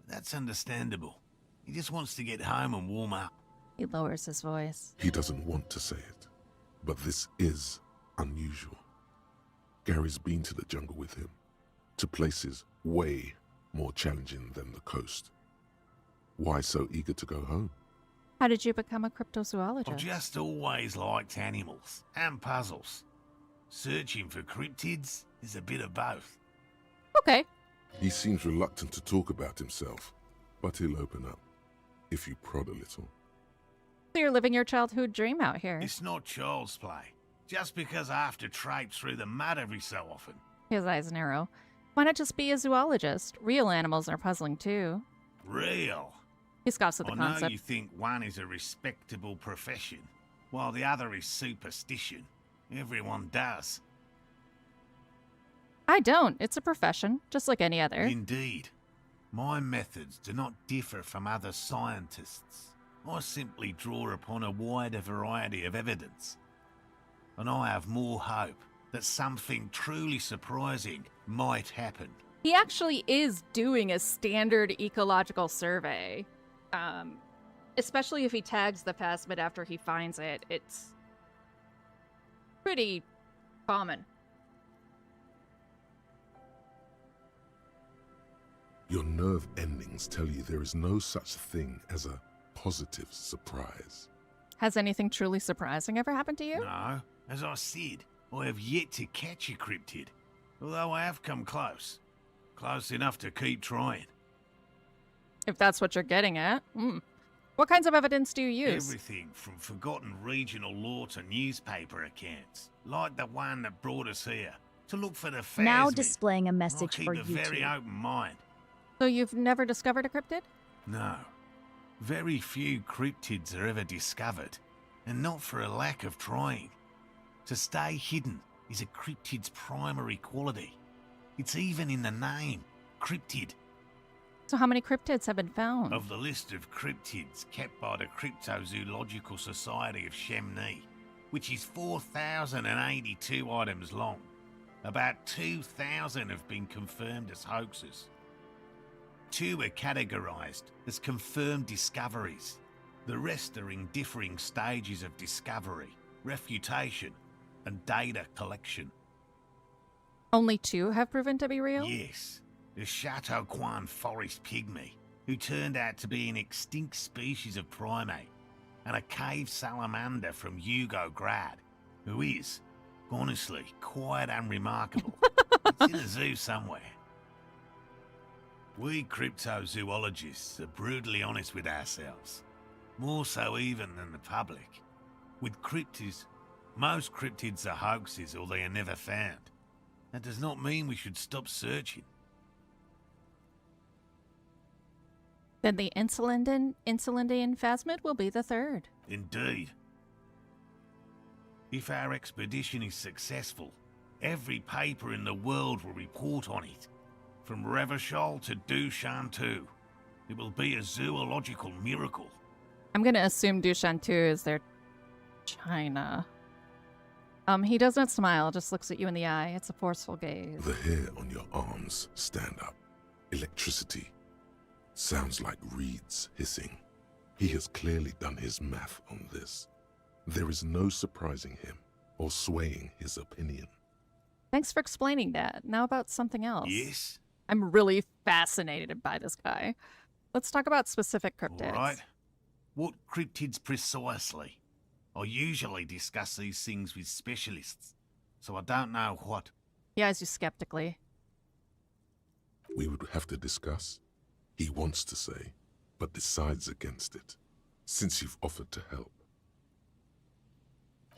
That's understandable. He just wants to get home and warm up. He lowers his voice. He doesn't want to say it, but this is unusual. Gary's been to the jungle with him, to places way more challenging than the coast. Why so eager to go home? How did you become a cryptozoologist? I've just always liked animals and puzzles. Searching for cryptids is a bit of both. Okay. He seems reluctant to talk about himself, but he'll open up, if you prod a little. So you're living your childhood dream out here. It's not child's play. Just because I have to traipse through the mud every so often. His eyes narrow. Why not just be a zoologist? Real animals are puzzling too. Real? He scoffs at the I concept. know you think one is a respectable profession, while the other is superstition. Everyone does. I don't. It's a profession, just like any other. Indeed. My methods do not differ from other scientists. I simply draw upon a wider variety of evidence. And I have more hope that something truly surprising might happen. He actually is doing a standard ecological survey. Especially if he tags the plasmid after he finds it. It's pretty common. Your nerve endings tell you there is no such thing as a positive surprise. Has anything truly surprising ever happened to you? No, as I said, I have yet to catch a cryptid, although I have come close. Close enough to keep trying. If that's what you're getting at. What kinds of evidence do you use? Everything from forgotten regional lore to newspaper accounts, like the one that brought us here, to look for the phasmid. Now displaying a message I'll for keep a very YouTube. open mind. So you've never discovered a cryptid? No. Very few cryptids are ever discovered, and not for a lack of trying. To stay hidden is a cryptid's primary quality. It's even in the name, cryptid. So how many cryptids have been found? Of the list of cryptids kept by the Cryptozoological Society of Chemney, which is 4,082 items long, about 2,000 have been confirmed as hoaxes. 2 are categorized as confirmed discoveries. The rest are in differing stages of discovery, refutation, and data collection. Only 2 have proven to be real? Yes. The Chateau Quan forest pygmy, who turned out to be an extinct species of primate, and a cave salamander from Yugograd, who is, honestly, quite unremarkable. It's in a zoo somewhere. We cryptozoologists are brutally honest with ourselves, more so even than the public. With cryptids, most cryptids are hoaxes or they are never found. That does not mean we should stop searching. Then the Insulindian phasmid will be the 3rd. Indeed. If our expedition is successful, every paper in the world will report on it. From Revachol to Dushantu. It will be a zoological miracle. I'm going to assume Dushantu is their China. He doesn't smile, just looks at you in the eye. It's a forceful gaze. The hair on your arms stand up. Electricity. Sounds like reeds hissing. He has clearly done his math on this. There is no surprising him or swaying his opinion. Thanks for explaining that. Now about something else. Yes? I'm really fascinated by this guy. Let's talk about specific cryptids. All right. What cryptids precisely? I usually discuss these things with specialists, so I don't know what. He eyes you skeptically. We would have to discuss. He wants to say, but decides against it, since you've offered to help.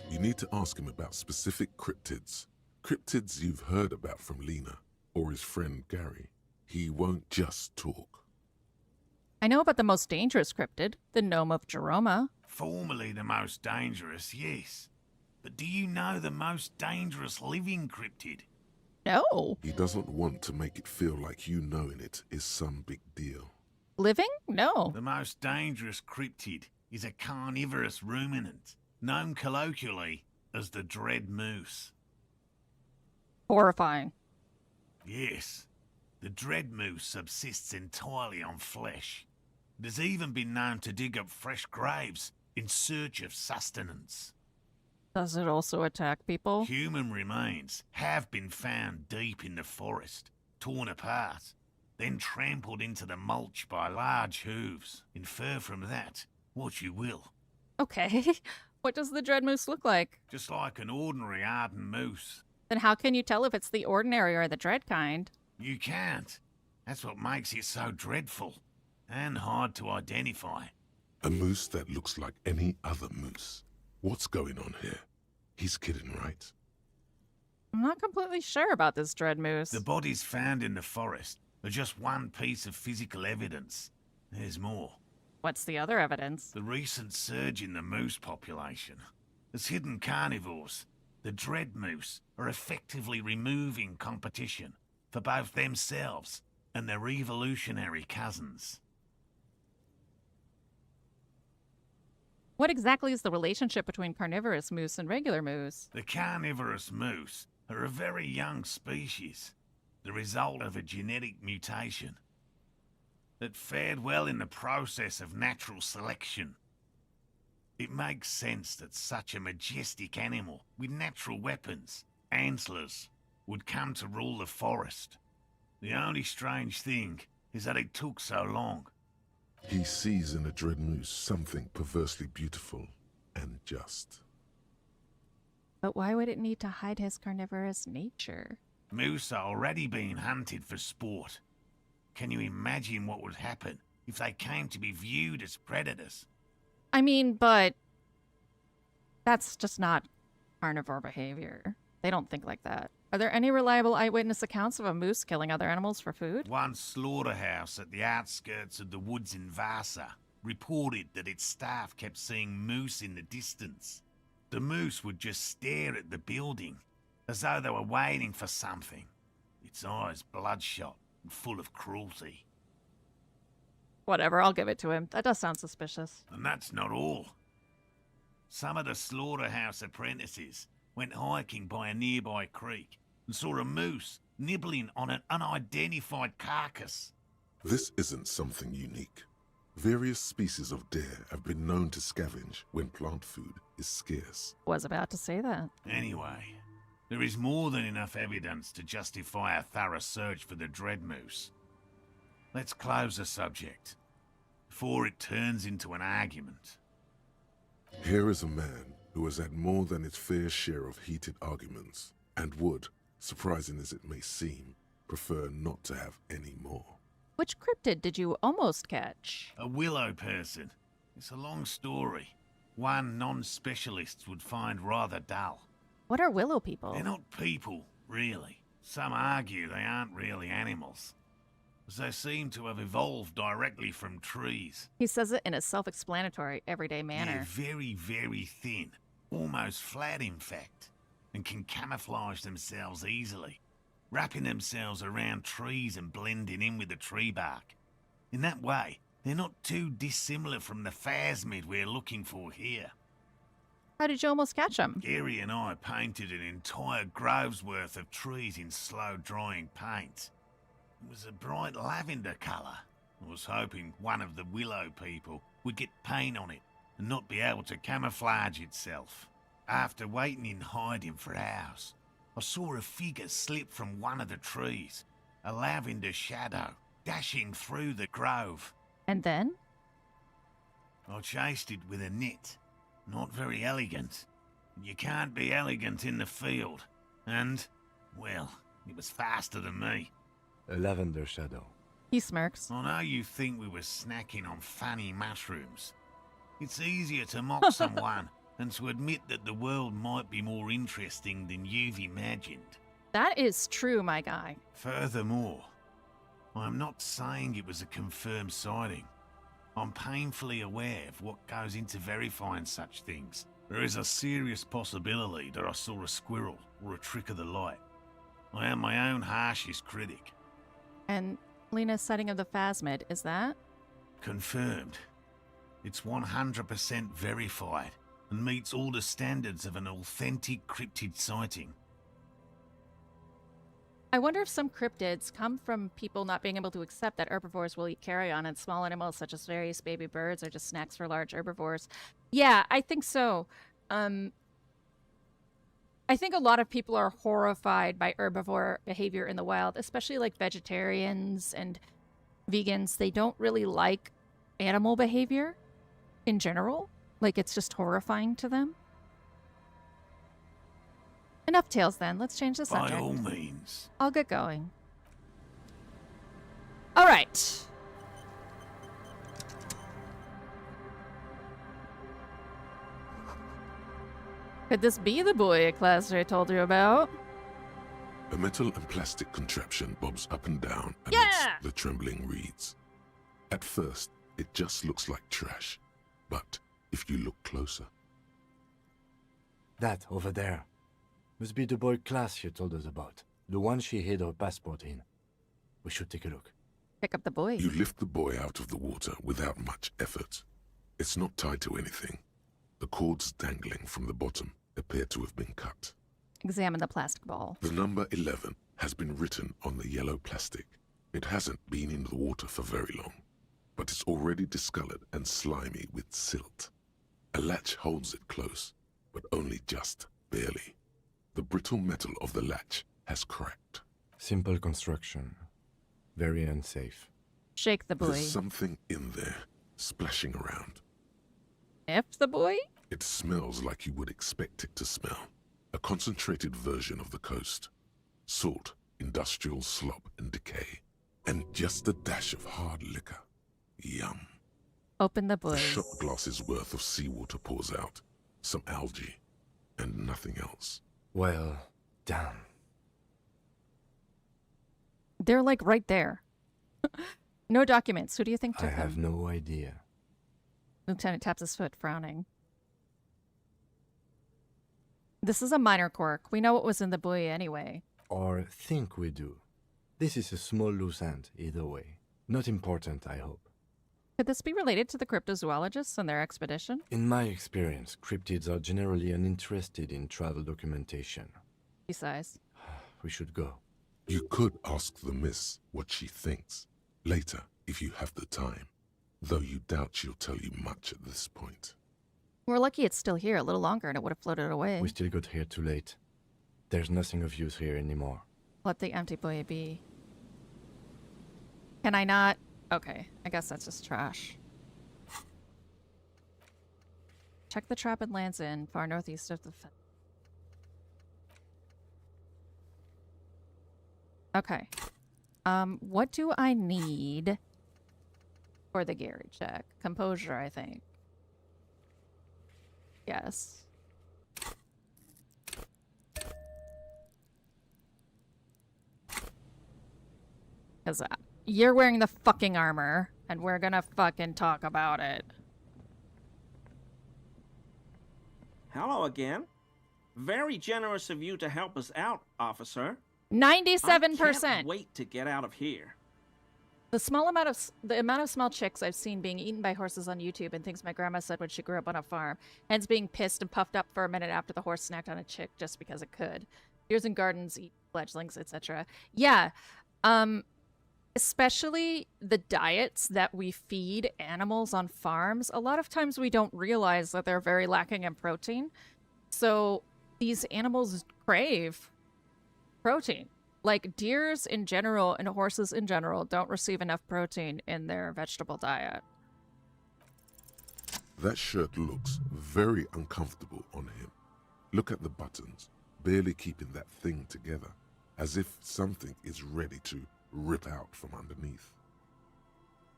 You need to ask him about specific cryptids. Cryptids you've heard about from Lena or his friend Gary. He won't just talk. I know about the most dangerous cryptid, the gnome of Jeroma. Formerly the most dangerous, yes. But do you know the most dangerous living cryptid? No. He doesn't want to make it feel like you knowing it is some big deal. Living? No. The most dangerous cryptid is a carnivorous ruminant, known colloquially as the dread moose. Horrifying. Yes, the dread moose subsists entirely on flesh. It has even been known to dig up fresh graves in search of sustenance. Does it also attack people? Human remains have been found deep in the forest, torn apart, then trampled into the mulch by large hooves. Infer from that what you will. Okay. What does the dread moose look like? Just like an ordinary Arden moose. Then how can you tell if it's the ordinary or the dread kind? You can't. That's what makes it so dreadful and hard to identify. A moose that looks like any other moose. What's going on here? He's kidding, right? I'm not completely sure about this dread moose. The bodies found in the forest are just one piece of physical evidence. There's more. What's the other evidence? The recent surge in the moose population. As hidden carnivores, the dread moose are effectively removing competition for both themselves and their evolutionary cousins. What exactly is the relationship between carnivorous moose and regular moose? The carnivorous moose are a very young species, the result of a genetic mutation that fared well in the process of natural selection. It makes sense that such a majestic animal with natural weapons, antlers, would come to rule the forest. The only strange thing is that it took so long. He sees in a dread moose something perversely beautiful and just. But why would it need to hide his carnivorous nature? Moose are already being hunted for sport. Can you imagine what would happen if they came to be viewed as predators? I mean, but that's just not carnivore behavior. They don't think like that. Are there any reliable eyewitness accounts of a moose killing other animals for food? One slaughterhouse at the outskirts of the woods in Vasa reported that its staff kept seeing moose in the distance. The moose would just stare at the building, as though they were waiting for something, its eyes bloodshot and full of cruelty. Whatever, I'll give it to him. That does sound suspicious. And that's not all. Some of the slaughterhouse apprentices went hiking by a nearby creek and saw a moose nibbling on an unidentified carcass. This isn't something unique. Various species of deer have been known to scavenge when plant food is scarce. Was about to say that. Anyway, there is more than enough evidence to justify a thorough search for the dread moose. Let's close the subject before it turns into an argument. Here is a man who has had more than his fair share of heated arguments, and would, surprising as it may seem, prefer not to have any more. Which cryptid did you almost catch? A willow person. It's a long story. One non-specialists would find rather dull. What are willow people? They're not people, really. Some argue they aren't really animals, as they seem to have evolved directly from trees. He says it in a self-explanatory, everyday manner. They're very, very thin, almost flat in fact, and can camouflage themselves easily, wrapping themselves around trees and blending in with the tree bark. In that way, they're not too dissimilar from the phasmid we're looking for here. How did you almost catch him? Gary and I painted an entire grove's worth of trees in slow-drying paint. It was a bright lavender colour. I was hoping one of the willow people would get paint on it and not be able to camouflage itself. After waiting in hiding for hours, I saw a figure slip from one of the trees, a lavender shadow, dashing through the grove. And then? I chased it with a net. Not very elegant. You can't be elegant in the field. And, well, it was faster than me. A lavender shadow. He smirks. I know you think we were snacking on funny mushrooms. It's easier to mock someone than to admit that the world might be more interesting than you've imagined. That is true, my guy. Furthermore, I'm not saying it was a confirmed sighting. I'm painfully aware of what goes into verifying such things. There is a serious possibility that I saw a squirrel or a trick of the light. I am my own harshest critic. And Lena's setting of the phasmid, is that? Confirmed. It's 100% verified. and meets all the standards of an authentic cryptid sighting. I wonder if some cryptids come from people not being able to accept that herbivores will eat carrion and small animals such as various baby birds are just snacks for large herbivores. Yeah, I think so. I think a lot of people are horrified by herbivore behavior in the wild, especially like vegetarians and vegans. They don't really like animal behavior in general. Like, it's just horrifying to them. Enough tales then. Let's change the subject. By all means. I'll get going. All right. Could this be the buoy class I told you about? A metal and plastic contraption bobs up and down amidst the trembling reeds. At first, it just looks like trash, but if you look closer... That over there must be the buoy class you told us about. The one she hid her passport in. We should take a look. Pick up the buoy. You lift the buoy out of the water without much effort. It's not tied to anything. The cords dangling from the bottom appear to have been cut. Examine the plastic ball. The number 11 has been written on the yellow plastic. It hasn't been in the water for very long, but it's already discolored and slimy with silt. A latch holds it close, but only just barely. The brittle metal of the latch has cracked. Simple construction. Very unsafe. Shake the buoy. There's something in there, splashing around. Sniff the buoy? It smells like you would expect it to smell. A concentrated version of the coast. Salt, industrial slop and decay. And just a dash of hard liquor. Yum. Open the A buoy. shot glass's worth of seawater pours out. Some algae. And nothing else. Well, damn. They're like right there. No documents. Who do you think I took them? have no idea. Lieutenant taps his foot, frowning. This is a minor quirk. We know what was in the buoy anyway. Or think we do. This is a small loose end, either way. Not important, I hope. Could this be related to the cryptozoologists and their expedition? In my experience, cryptids are generally uninterested in travel documentation. Besides. We should go. You could ask the miss what she thinks. Later, if you have the time. Though you doubt she'll tell you much at this point. We're lucky it's still here a little longer and it would have floated away. We still got here too late. There's nothing of use here anymore. Let the empty buoy be. Can I not? Okay, I guess that's just trash. Check the trap and lands in far northeast of the Okay. What do I need for the Gary check? Composure, I think. Yes. Because you're wearing the fucking armor, and we're gonna fucking talk about it. Hello again. Very generous of you to help us out, officer. 97%. I can't wait to get out of here. The amount of small chicks I've seen being eaten by horses on YouTube and things my grandma said when she grew up on a farm, hence being pissed and puffed up for a minute after the horse snacked on a chick just because it could. Deers in gardens eat fledglings, etc. Yeah, especially the diets that we feed animals on farms. A lot of times we don't realize that they're very lacking in protein. So these animals crave protein. Like, deers in general and horses in general don't receive enough protein in their vegetable diet. That shirt looks very uncomfortable on him. Look at the buttons, barely keeping that thing together, as if something is ready to rip out from underneath.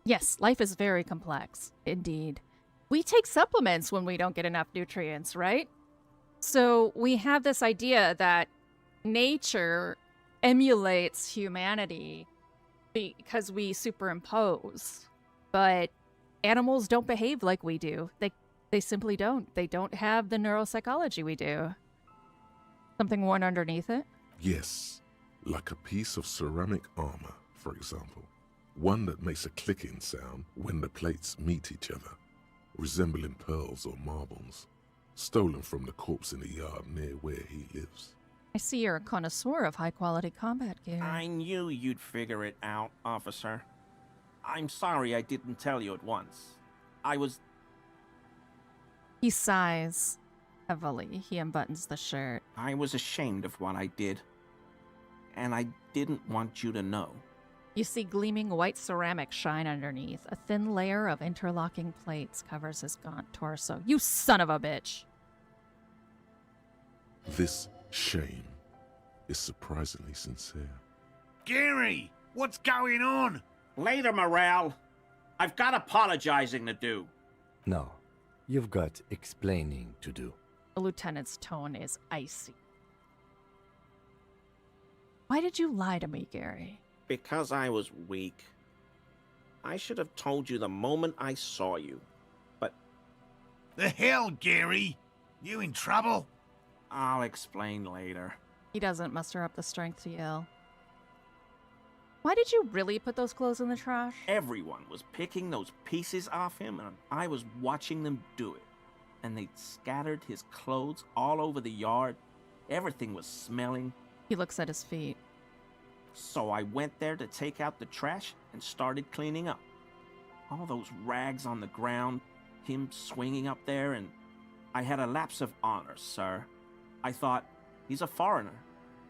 Yes, life is very complex, indeed. We take supplements when we don't get enough nutrients, right? So we have this idea that nature emulates humanity because we superimpose, but animals don't behave like we do. They simply don't. They don't have the neuropsychology we do. Something worn underneath it? Yes, like a piece of ceramic armor, for example. One that makes a clicking sound when the plates meet each other, resembling pearls or marbles. stolen from the corpse in the yard near where he lives. I see you're a connoisseur of high-quality combat gear. I knew you'd figure it out, officer. I'm sorry I didn't tell you at once. He sighs heavily. He unbuttons the shirt. I was ashamed of what I did. And I didn't want you to know. You see gleaming white ceramic shine underneath. A thin layer of interlocking plates covers his gaunt torso. You son of a bitch! This shame is surprisingly sincere. Gary, what's going on? Later, Morale. I've got apologizing to do. No, you've got explaining to do. The lieutenant's tone is icy. Why did you lie to me, Gary? Because I was weak. I should have told you the moment I saw you. But The hell, Gary? You in trouble? I'll explain later. He doesn't muster up the strength to yell. Why did you really put those clothes in the trash? Everyone was picking those pieces off him, and I was watching them do it. And they'd scattered his clothes all over the yard. Everything was smelling. He looks at his feet. So I went there to take out the trash and started cleaning up. All those rags on the ground, him swinging up there, and I had a lapse of honor, sir. I thought, he's a foreigner.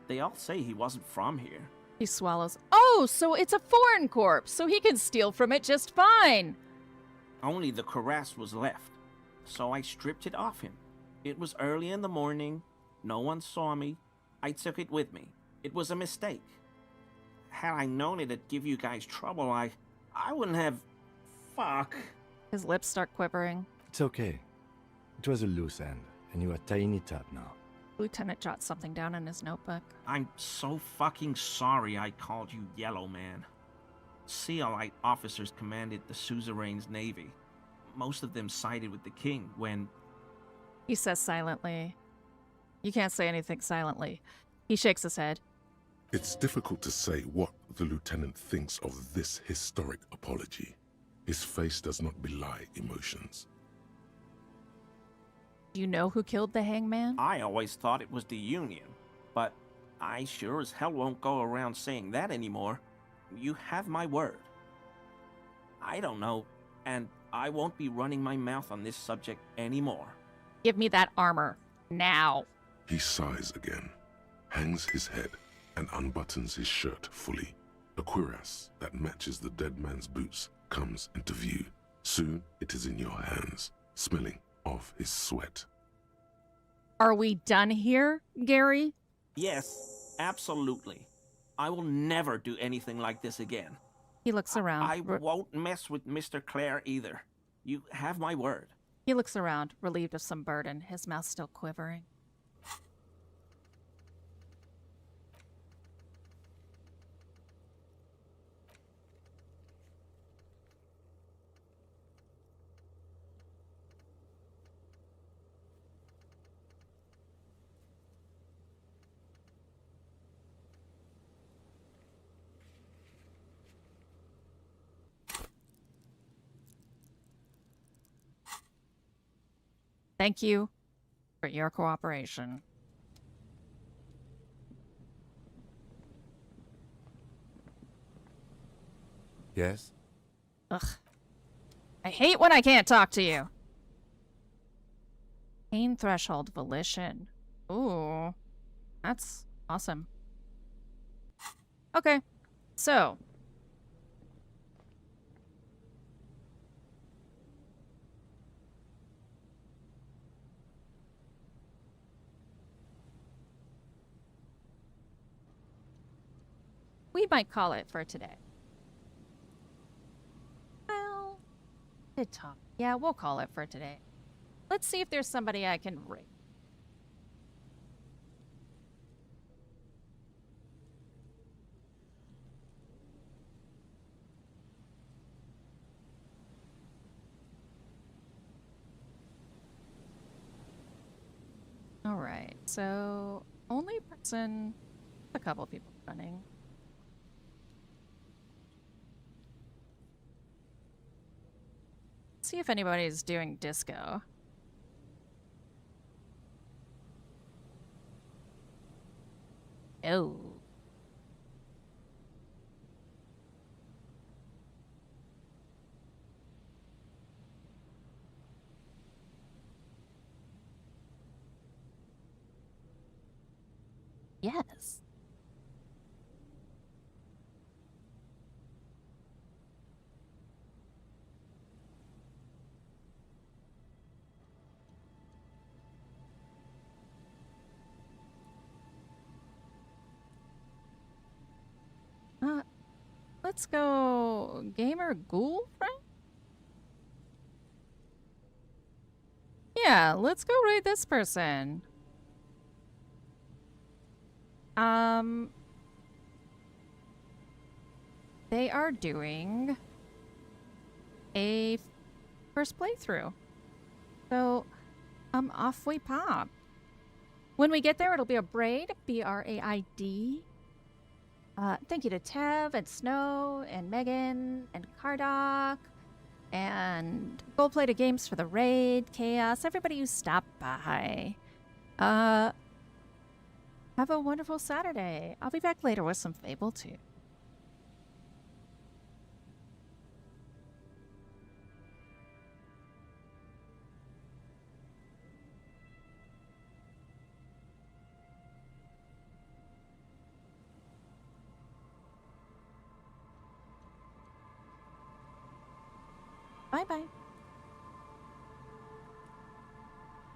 They all say he wasn't from here. He swallows. Oh, so it's a foreign corpse, so he can steal from it just fine. Only the cuirass was left, so I stripped it off him. It was early in the morning. No one saw me. I took it with me. It was a mistake. Had I known it'd give you guys trouble, I wouldn't have... Fuck. His lips start quivering. It's okay. It was a loose end, and you are tying it up now. Lieutenant jots something down in his notebook. I'm so fucking sorry I called you Yellow Man. Sealite officers commanded the suzerain's navy. Most of them sided with the king when... He says silently. You can't say anything silently. He shakes his head. It's difficult to say what the lieutenant thinks of this historic apology. His face does not belie emotions. Do you know who killed the hangman? I always thought it was the Union, but I sure as hell won't go around saying that anymore. You have my word. I don't know, and I won't be running my mouth on this subject anymore. Give me that armor. Now. He sighs again, hangs his head, and unbuttons his shirt fully. A cuirass that matches the dead man's boots comes into view. Soon it is in your hands, smelling of his sweat. Are we done here, Gary? Yes, absolutely. I will never do anything like this again. He looks around. I won't mess with Mr. Clare either. You have my word. He looks around, relieved of some burden, his mouth still quivering. Thank you for your cooperation. Yes? Ugh. I hate when I can't talk to you. Pain threshold volition. Ooh. That's awesome. Okay. So. We might call it for today. Well, good talk. Yeah, we'll call it for today. Let's see if there's somebody I can ring. All right, so only person, a couple people running. See if anybody's doing disco. Oh. Yes. Let's go gamer ghoul friend? Yeah, let's go raid this person. They are doing a first playthrough. So, off we pop. When we get there, it'll be a braid, B-R-A-I-D. Thank you to Tev and Snow and Megan and Kardoc and Gold Plated Games for the raid, Chaos, everybody who stopped by. Have a wonderful Saturday. I'll be back later with some Fable 2. Bye-bye.